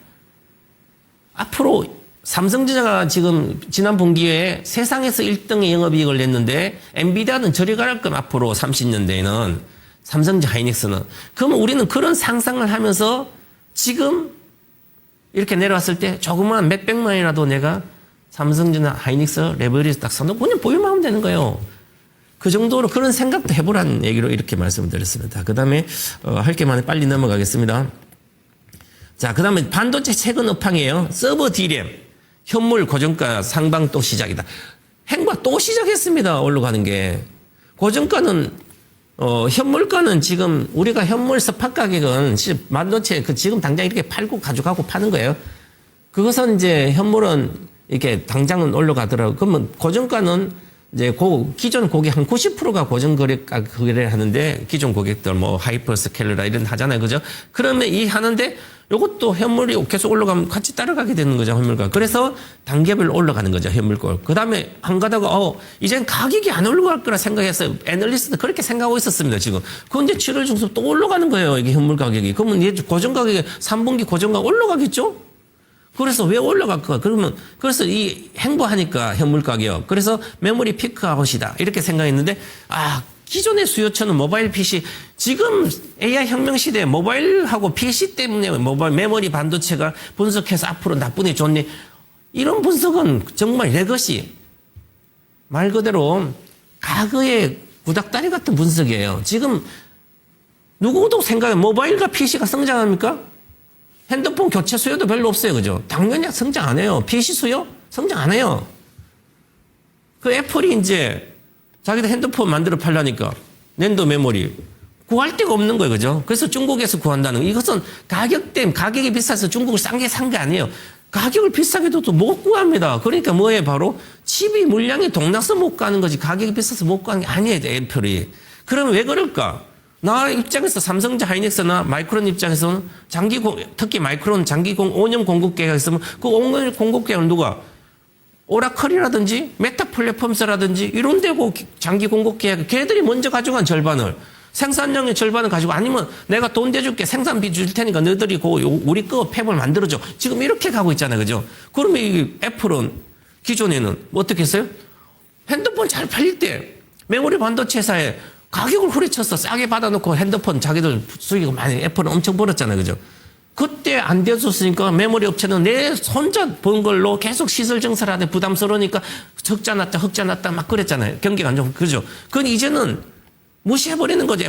앞으로 삼성전자가 지금 지난 분기에 세상에서 1등의 영업이익을 냈는데 엔비디아는 저리 가랄 건 앞으로 30년대에는 삼성전자 하이닉스는. 그러면 우리는 그런 상상을 하면서 지금 이렇게 내려왔을 때 조그만 몇백만이라도 내가 삼성전자 하이닉스 레버리지 딱 사놓고 그냥 보유만 하면 되는 거예요. 그 정도로 그런 생각도 해보라는 얘기로 이렇게 말씀을 드렸습니다. 그 다음에 할 게 많이 빨리 넘어가겠습니다. 자, 그 다음에 반도체 최근 업황이에요. 서버 D램, 현물 고정가 상방 또 시작이다. 행보 또 시작했습니다. 올라가는 게. 고정가는 현물가는 지금 우리가 현물 스팟 가격은 반도체 지금 당장 이렇게 팔고 가져가고 파는 거예요. 그것은 이제 현물은 이렇게 당장은 올라가더라고요. 그러면 고정가는 이제 기존 고객 한 90%가 고정 거래를 하는데 기존 고객들 뭐 하이퍼스케일러라 이런 하잖아요. 그죠? 그러면 이 하는데 요것도 현물이 계속 올라가면 같이 따라가게 되는 거죠. 현물가. 그래서 단계별로 올라가는 거죠. 현물가. 그다음에 한 가다가 이젠 가격이 안 올라갈 거라 생각했어요. 애널리스트도 그렇게 생각하고 있었습니다. 지금. 그런데 7월 중순 또 올라가는 거예요. 이게 현물 가격이. 그러면 이제 고정 가격이 3분기 고정 가격 올라가겠죠? 그래서 왜 올라갈까? 그래서 이 행보하니까 현물 가격. 그래서 메모리 피크아웃이다. 이렇게 생각했는데, 기존의 수요처는 모바일 PC, 지금 AI 혁명 시대에 모바일하고 PC 때문에 모바일 메모리 반도체가 분석해서 앞으로 나쁘네, 좋네. 이런 분석은 정말 레거시. 말 그대로 과거의 구닥다리 같은 분석이에요. 지금 누구도 생각해, 모바일과 PC가 성장합니까? 핸드폰 교체 수요도 별로 없어요. 그죠? 당연히 성장 안 해요. PC 수요? 성장 안 해요. 그 애플이 이제 자기들 핸드폰 만들어 팔라니까 낸도 메모리 구할 데가 없는 거예요. 그죠? 그래서 중국에서 구한다는 거. 이것은 가격 때문에 가격이 비싸서 중국을 싼 게 아니에요. 가격을 비싸게 둬도 못 구합니다. 그러니까 뭐예요? 바로 칩이 물량이 동나서 못 가는 거지 가격이 비싸서 못 가는 게 아니에요. 애플이. 그러면 왜 그럴까? 나 입장에서 삼성자 하이닉스나 마이크론 입장에서는 특히 마이크론 장기 5년 공급 계획이 있으면 그 5년 공급 계획을 누가? 오라클이라든지 메타 플랫폼스라든지 이런 데고 장기 공급 계획 걔들이 먼저 가져간 절반을 생산량의 절반을 가지고 아니면 내가 돈 대줄게 생산비 줄 테니까 너희들이 우리 거 팹을 만들어줘. 지금 이렇게 가고 있잖아요. 그죠? 그러면 이 애플은 기존에는 뭐 어떻게 했어요? 핸드폰 잘 팔릴 때 메모리 반도체 회사에 가격을 후려쳐서 싸게 받아놓고 핸드폰 자기들 수익을 많이 애플은 엄청 벌었잖아요. 그죠? 그때 안 되었으니까 메모리 업체는 내 혼자 번 걸로 계속 시설 증설하는데 부담스러우니까 흑자 났다 막 그랬잖아요. 경기가 안 좋고. 그죠? 그건 이제는 무시해버리는 거죠.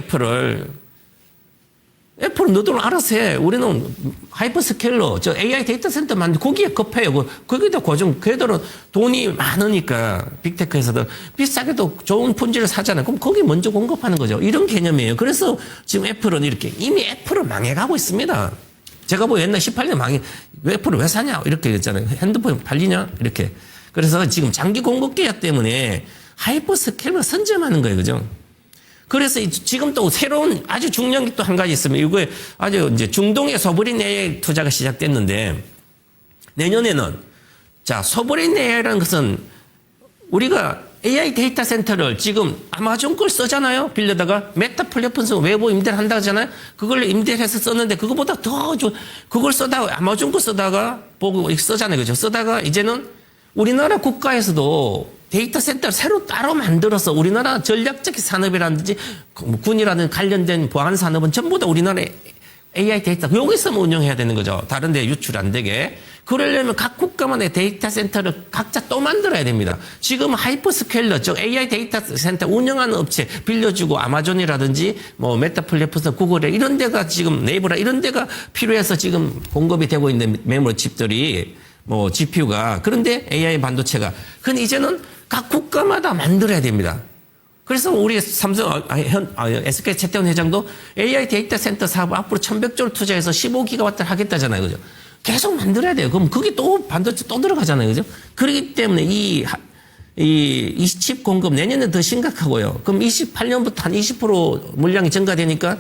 애플은 너희들은 알아서 해. 우리는 하이퍼스케일러, AI 데이터 센터 만들 거기에 급해요. 거기다 걔들은 돈이 많으니까 빅테크 회사들 비싸게도 좋은 품질을 사잖아요. 그럼 거기 먼저 공급하는 거죠. 이런 개념이에요. 그래서 지금 애플은 이미 애플은 망해가고 있습니다. 제가 옛날 18년 애플을 왜 사냐? 이렇게 했잖아요. 핸드폰 팔리냐? 이렇게. 그래서 지금 장기 공급 계약 때문에 하이퍼스케일러 선점하는 거예요. 그죠? 그래서 지금 또 새로운 아주 중요한 게 또 한 가지 있으면 이거에 아주 이제 중동의 소브린 AI 투자가 시작됐는데 내년에는 소브린 AI라는 것은 우리가 AI 데이터 센터를 지금 아마존 걸 쓰잖아요. 빌려다가 메타 플랫폼에서 외부 임대를 한다고 하잖아요. 그걸 임대를 해서 썼는데 그거보다 그걸 쓰다가 아마존 거 쓰다가 보고 쓰잖아요. 그죠? 쓰다가 이제는 우리나라 국가에서도 데이터 센터를 새로 따로 만들어서 우리나라 전략적 산업이라든지 군이라든지 관련된 보안 산업은 전부 다 우리나라의 AI 데이터 여기서만 운영해야 되는 거죠. 다른 데 유출 안 되게. 그러려면 각 국가만의 데이터 센터를 각자 또 만들어야 됩니다. 지금 하이퍼스케일러, AI 데이터 센터 운영하는 업체 빌려주고 아마존이라든지 메타 플랫폼, 구글에 이런 데가 지금 네이버라 이런 데가 필요해서 지금 공급이 되고 있는 메모리 칩들이 GPU가 그런데 AI 반도체가 그건 이제는 각 국가마다 만들어야 됩니다. 그래서 우리 삼성, SK 최태원 회장도 AI 데이터 센터 사업 앞으로 1100조를 투자해서 15기가와트를 하겠다잖아요. 그죠? 계속 만들어야 돼요. 그럼 그게 또 반도체 또 들어가잖아요. 그죠? 그렇기 때문에 이 칩 공급 내년에 더 심각하고요. 그럼 28년부터 한 20% 물량이 증가되니까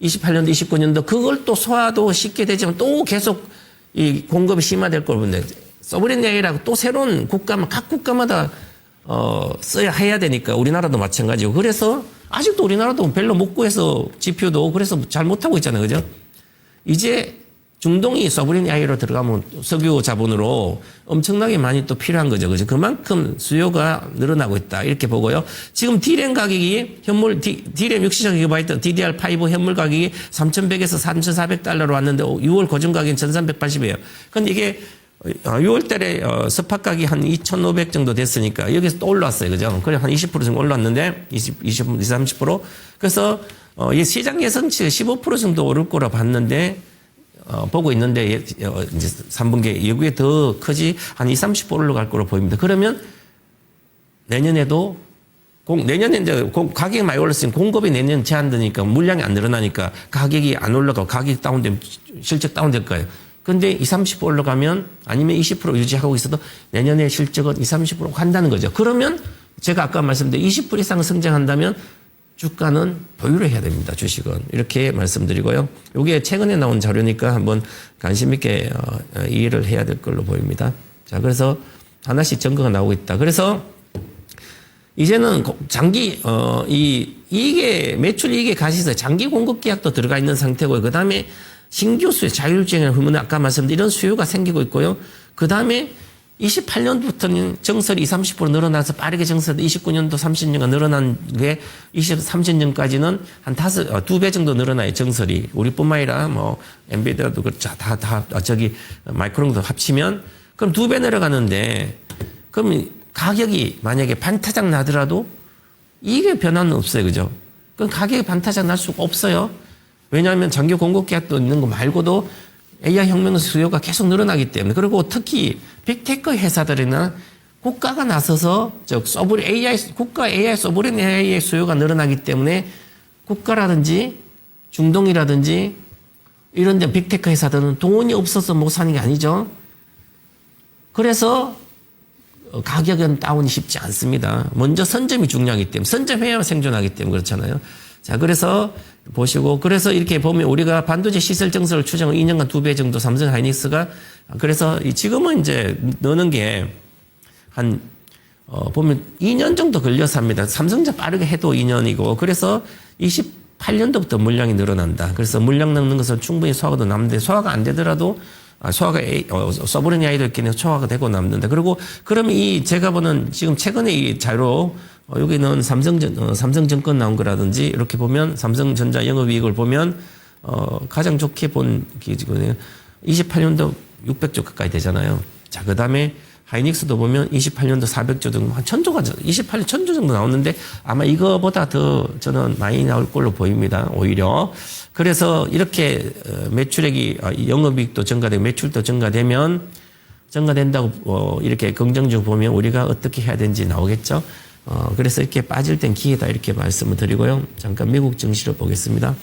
28년도, 29년도 그걸 또 소화도 쉽게 되지만 또 계속 이 공급이 심화될 걸 보는데 서브린 AI라고 또 새로운 각 국가마다 해야 되니까 우리나라도 마찬가지고 그래서 아직도 우리나라도 별로 못 구해서 GPU도 그래서 잘 못하고 있잖아요. 그죠? 이제 중동이 서브린 AI로 들어가면 석유 자본으로 엄청나게 많이 또 필요한 거죠. 그죠? 그만큼 수요가 늘어나고 있다. 이렇게 보고요. 지금 D램 가격이 D램 60GB DDR5 현물 가격이 3,100에서 3,400달러로 왔는데 6월 고정 가격은 1,380이에요. 근데 이게 6월 달에 스팟 가격이 한 2,500 정도 됐으니까 여기서 또 올라왔어요. 그죠? 그래 한 20% 정도 올랐는데 20, 30%. 그래서 이 시장 예상치 15% 정도 오를 거라 봤는데 보고 있는데 이제 3분기 여기에 더 크지 한 20, 30% 올라갈 거로 보입니다. 그러면 내년에도 내년에 이제 가격이 많이 올랐으니 공급이 내년 제한되니까 물량이 안 늘어나니까 가격이 안 올라가고 가격이 다운되면 실적 다운될 거예요. 근데 20, 30% 올라가면 아니면 20% 유지하고 있어도 내년에 실적은 20, 30% 간다는 거죠. 그러면 제가 아까 말씀드린 20% 이상 성장한다면 주가는 보유를 해야 됩니다. 주식은. 이렇게 말씀드리고요. 이게 최근에 나온 자료니까 한번 관심 있게 이해를 해야 될 걸로 보입니다. 자, 그래서 하나씩 증거가 나오고 있다. 그래서 이제는 장기 이익의 매출 이익의 가시세 장기 공급 계약도 들어가 있는 상태고요. 그다음에 신규 수요 자율주행을 흐르는 아까 말씀드린 이런 수요가 생기고 있고요. 그다음에 28년부터는 정설이 20, 30% 늘어나서 빠르게 정설이 29년도 30년간 늘어난 게 30년까지는 한 2배 정도 늘어나요, 정설이. 우리뿐만 아니라 뭐, 엔비디아도 그렇죠. 마이크론도 합치면 그럼 2배 내려가는데 그럼 가격이 만약에 반타작 나더라도 이게 변화는 없어요. 그죠? 그럼 가격이 반타작 날 수가 없어요. 왜냐하면 장기 공급 계약도 있는 거 말고도 AI 혁명 수요가 계속 늘어나기 때문에. 그리고 특히 빅테크 회사들이나 국가가 나서서 국가 AI 소브린 AI의 수요가 늘어나기 때문에 국가라든지 중동이라든지 이런 데 빅테크 회사들은 돈이 없어서 못 사는 게 아니죠. 그래서 가격은 다운이 쉽지 않습니다. 먼저 선점이 중요하기 때문에 선점해야 생존하기 때문에 그렇잖아요. 자, 그래서 보시고 그래서 이렇게 보면 우리가 반도체 시설 정설을 추정을 2년간 2배 정도 삼성 하이닉스가 그래서 지금은 이제 넣는 게 한 보면 2년 정도 걸려서 합니다. 삼성전 빠르게 해도 2년이고 그래서 28년도부터 물량이 늘어난다. 그래서 물량 넣는 것은 충분히 소화가 남는데 소화가 안 되더라도 소화가 서브린 AI도 있겠네요. 소화가 되고 남는다. 그리고 그러면 제가 보는 지금 최근에 이 자료 여기는 삼성증권 나온 거라든지 이렇게 보면 삼성전자 영업이익을 보면 가장 좋게 본 기지거든요. 28년도 600조 가까이 되잖아요. 자, 그다음에 하이닉스도 보면 28년도 400조 정도, 한 1000조가 28년 1000조 정도 나오는데 아마 이거보다 더 저는 많이 나올 걸로 보입니다. 오히려. 그래서 이렇게 매출액이 영업이익도 증가되고 매출도 증가된다고 이렇게 긍정적으로 보면 우리가 어떻게 해야 되는지 나오겠죠. 그래서 이렇게 빠질 땐 기회다 이렇게 말씀을 드리고요. 잠깐 미국 증시를 보겠습니다.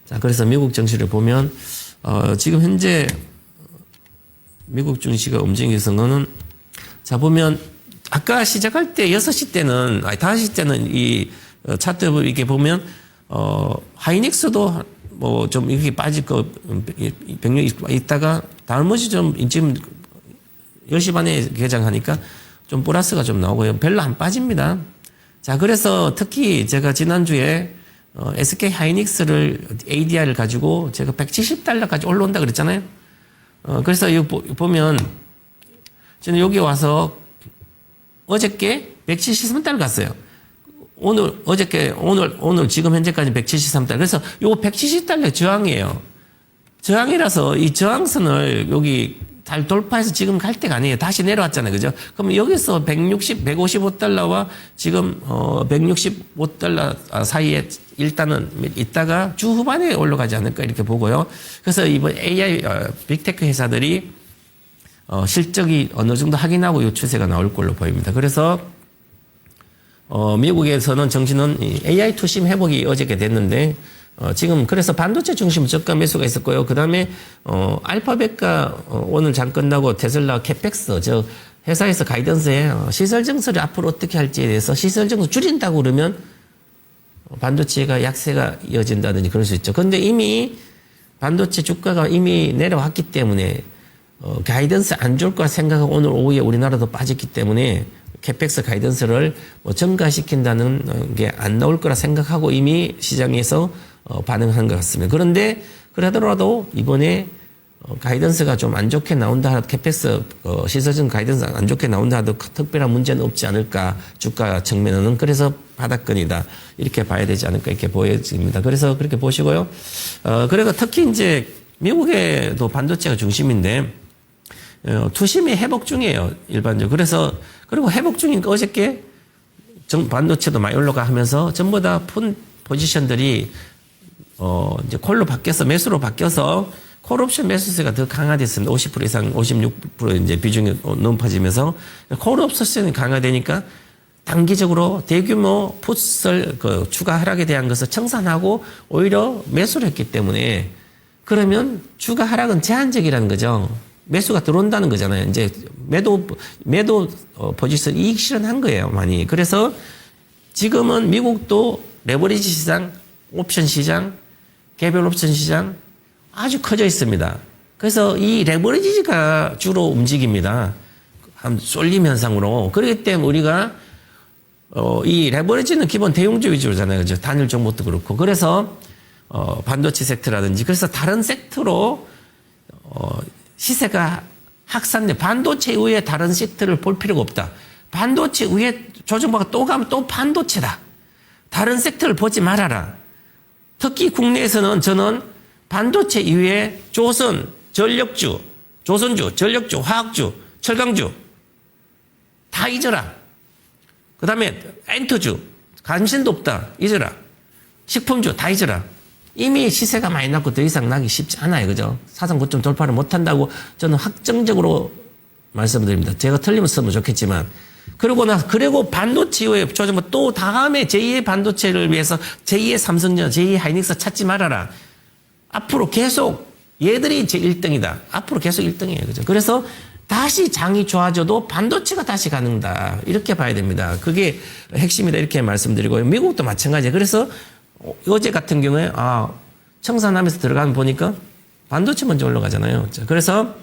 자, 그래서 미국 증시를 보면 지금 현재 미국 증시가 움직이는 거는 자 보면 아까 시작할 때 6시 때는 5시 때는 이 차트 이렇게 보면 하이닉스도 뭐 좀 이렇게 빠질 거 병력이 있다가 나머지 좀 지금 10시 반에 개장하니까 좀 플러스가 좀 나오고요. 별로 안 빠집니다. 자, 그래서 특히 제가 지난주에 SK 하이닉스를 ADR을 가지고 제가 170달러까지 올라온다 그랬잖아요. 그래서 이거 보면 저는 여기 와서 어저께 173달러 갔어요. 오늘 지금 현재까지 173달러. 그래서 요거 170달러 저항이에요. 저항이라서 이 저항선을 여기 잘 돌파해서 지금 갈 때가 아니에요. 다시 내려왔잖아요. 그죠? 그럼 여기서 155달러와 지금 165달러 사이에 일단은 있다가 주 후반에 올라가지 않을까 이렇게 보고요. 그래서 이번 AI 빅테크 회사들이 실적이 어느 정도 확인하고 이 추세가 나올 걸로 보입니다. 그래서 미국에서는 정신은 AI 투심 회복이 어저께 됐는데 지금 그래서 반도체 중심 저가 매수가 있었고요. 그다음에 알파벳과 오늘 장 끝나고 테슬라 캐펙스 회사에서 가이던스에 시설 증설을 앞으로 어떻게 할지에 대해서 시설 증설 줄인다고 그러면 반도체가 약세가 이어진다든지 그럴 수 있죠. 그런데 이미 반도체 주가가 이미 내려왔기 때문에 가이던스 안 좋을 거라 생각하고 오늘 오후에 우리나라도 빠졌기 때문에 캐펙스 가이던스를 증가시킨다는 게 안 나올 거라 생각하고 이미 시장에서 반응한 것 같습니다. 그런데 그러더라도 이번에 가이던스가 좀 안 좋게 나온다 하더라도 캐펙스 시설적 가이던스 안 좋게 나온다 하더라도 특별한 문제는 없지 않을까 주가 측면에는. 그래서 바닥권이다 이렇게 봐야 되지 않을까 이렇게 보여집니다. 그래서 그렇게 보시고요. 그리고 특히 이제 미국에도 반도체가 중심인데 투심이 회복 중이에요 일반적으로. 그래서 그리고 회복 중이니까 어저께 반도체도 많이 올라가 하면서 전부 다 푼 포지션들이 이제 콜로 바뀌어서 매수로 바뀌어서 콜옵션 매수세가 더 강화됐습니다. 50% 이상 56% 이제 비중이 높아지면서 콜옵션이 강화되니까 단기적으로 대규모 풋을 추가 하락에 대한 것을 청산하고 오히려 매수를 했기 때문에 그러면 주가 하락은 제한적이라는 거죠. 매수가 들어온다는 거잖아요. 이제 매도 포지션 이익 실현한 거예요, 많이. 그래서 지금은 미국도 레버리지 시장, 옵션 시장, 개별 옵션 시장 아주 커져 있습니다. 그래서 이 레버리지가 주로 움직입니다. 한 쏠림 현상으로. 그렇기 때문에 우리가 이 레버리지는 기본 대용주 위주로잖아요. 그죠? 단일 종목도 그렇고. 그래서 반도체 섹터라든지 그래서 다른 섹터로 시세가 확산돼. 반도체 이후에 다른 섹터를 볼 필요가 없다. 반도체 위에 조정받고 또 가면 또 반도체다. 다른 섹터를 보지 말아라. 특히 국내에서는 저는 반도체 이후에 조선, 전력주, 조선주, 전력주, 화학주, 철강주 다 잊어라. 그 다음에 엔터주, 관심도 없다. 잊어라. 식품주 다 잊어라. 이미 시세가 많이 났고 더 이상 나기 쉽지 않아요. 그죠? 사상 고점 돌파를 못한다고 저는 확정적으로 말씀드립니다. 제가 틀리면 좋겠지만. 그리고 반도체 이후에 조정받고 또 다음에 제2의 반도체를 위해서 제2의 삼성전, 제2의 하이닉스 찾지 말아라. 앞으로 계속 얘들이 제 1등이다. 앞으로 계속 1등이에요. 그죠? 그래서 다시 장이 좋아져도 반도체가 다시 가능하다. 이렇게 봐야 됩니다. 그게 핵심이다. 이렇게 말씀드리고요. 미국도 마찬가지예요. 그래서 어제 같은 경우에 청산하면서 들어가면 보니까 반도체 먼저 올라가잖아요. 자, 그래서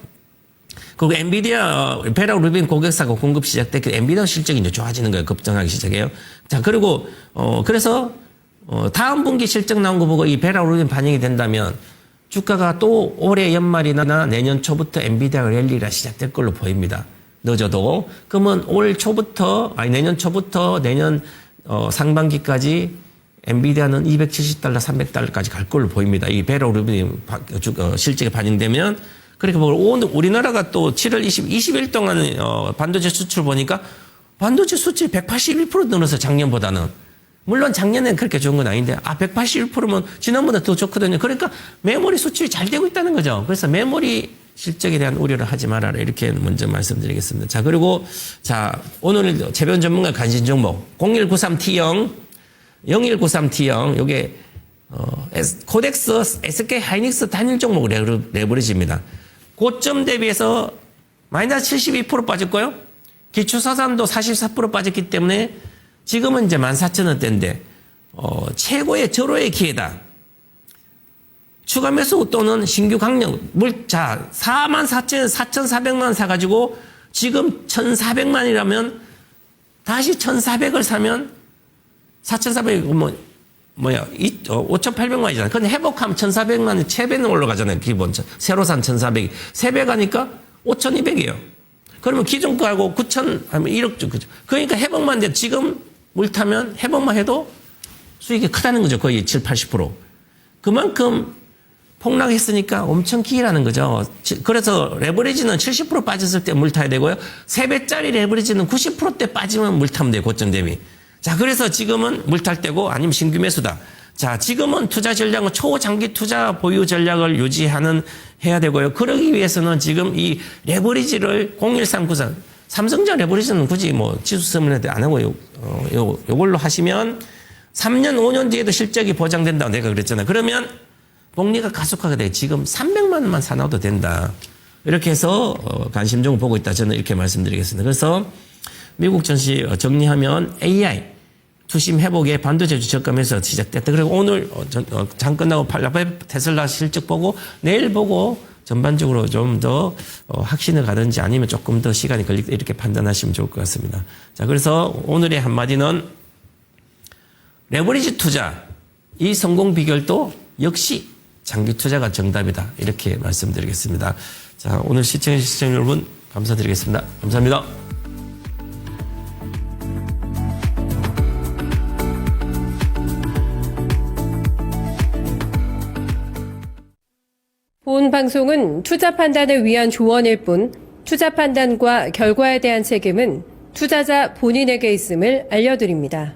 그리고 엔비디아 베라 루빈 고객사가 공급 시작됐기 때문에 엔비디아 실적이 이제 좋아지는 거예요. 급등하기 시작해요. 자, 그리고 그래서 다음 분기 실적 나온 거 보고 이 베라 루빈 반영이 된다면 주가가 또 올해 연말이나 내년 초부터 엔비디아 랠리가 시작될 걸로 보입니다. 늦어도. 그러면 내년 초부터 내년 상반기까지 엔비디아는 270달러, 300달러까지 갈 걸로 보입니다. 이 베라 루빈 실적이 반영되면. 그렇게 오늘 우리나라가 또 7월 20일 동안 반도체 수출 보니까 반도체 수출이 181% 늘어서 작년보다는. 물론 작년엔 그렇게 좋은 건 아닌데 181%면 지난보다 더 좋거든요. 그러니까 메모리 수출이 잘 되고 있다는 거죠. 그래서 메모리 실적에 대한 우려를 하지 말아라. 이렇게 먼저 말씀드리겠습니다. 자, 그리고 오늘 재변 전문가 관심 종목 0193T0 0193T0 요게 코덱스 SK 하이닉스 단일 종목 레버리지입니다. 고점 대비해서 마이너스 72% 빠졌고요. 기초사산도 44% 빠졌기 때문에 지금은 이제 14,000원대인데 최고의 절호의 기회다. 추가 매수 또는 신규 강력 44,400만 사가지고 지금 1,400만이라면 다시 1,400을 사면 4,400 5,800만이잖아요. 근데 회복하면 1,400만이 3배는 올라가잖아요. 기본. 새로 산 1,400이. 3배 가니까 5,200이에요. 그러면 기존 거하고 9,000 하면 1억 주. 그죠? 그러니까 회복만 돼. 지금 물 타면 회복만 해도 수익이 크다는 거죠. 거의 7, 80%. 그만큼 폭락했으니까 엄청 기회라는 거죠. 그래서 레버리지는 70% 빠졌을 때 물 타야 되고요. 3배짜리 레버리지는 90%대 빠지면 물 타면 돼요. 고점 대비. 자, 그래서 지금은 물 탈 때고 아니면 신규 매수다. 자, 지금은 투자 전략은 초장기 투자 보유 전략을 해야 되고요. 그러기 위해서는 지금 이 레버리지를 01394 삼성전 레버리지는 굳이 지수 서문에도 안 하고 요걸로 하시면 3년, 5년 뒤에도 실적이 보장된다고 내가 그랬잖아요. 그러면 복리가 가속화가 돼. 지금 300만 원만 사놔도 된다. 이렇게 해서 관심 종목 보고 있다. 저는 이렇게 말씀드리겠습니다. 그래서 미국 전시 정리하면 AI 투심 회복에 반도체주 적감에서 시작됐다. 그리고 오늘 장 끝나고 테슬라 실적 보고 내일 보고 전반적으로 좀 더 확신을 가든지 아니면 조금 더 시간이 걸리다 이렇게 판단하시면 좋을 것 같습니다. 자, 그래서 오늘의 한마디는 레버리지 투자 이 성공 비결도 역시 장기 투자가 정답이다. 이렇게 말씀드리겠습니다. 자, 오늘 시청해주신 시청자 여러분 감사드리겠습니다. 감사합니다. 본 방송은 투자 판단을 위한 조언일 뿐 투자 판단과 결과에 대한 책임은 투자자 본인에게 있음을 알려드립니다.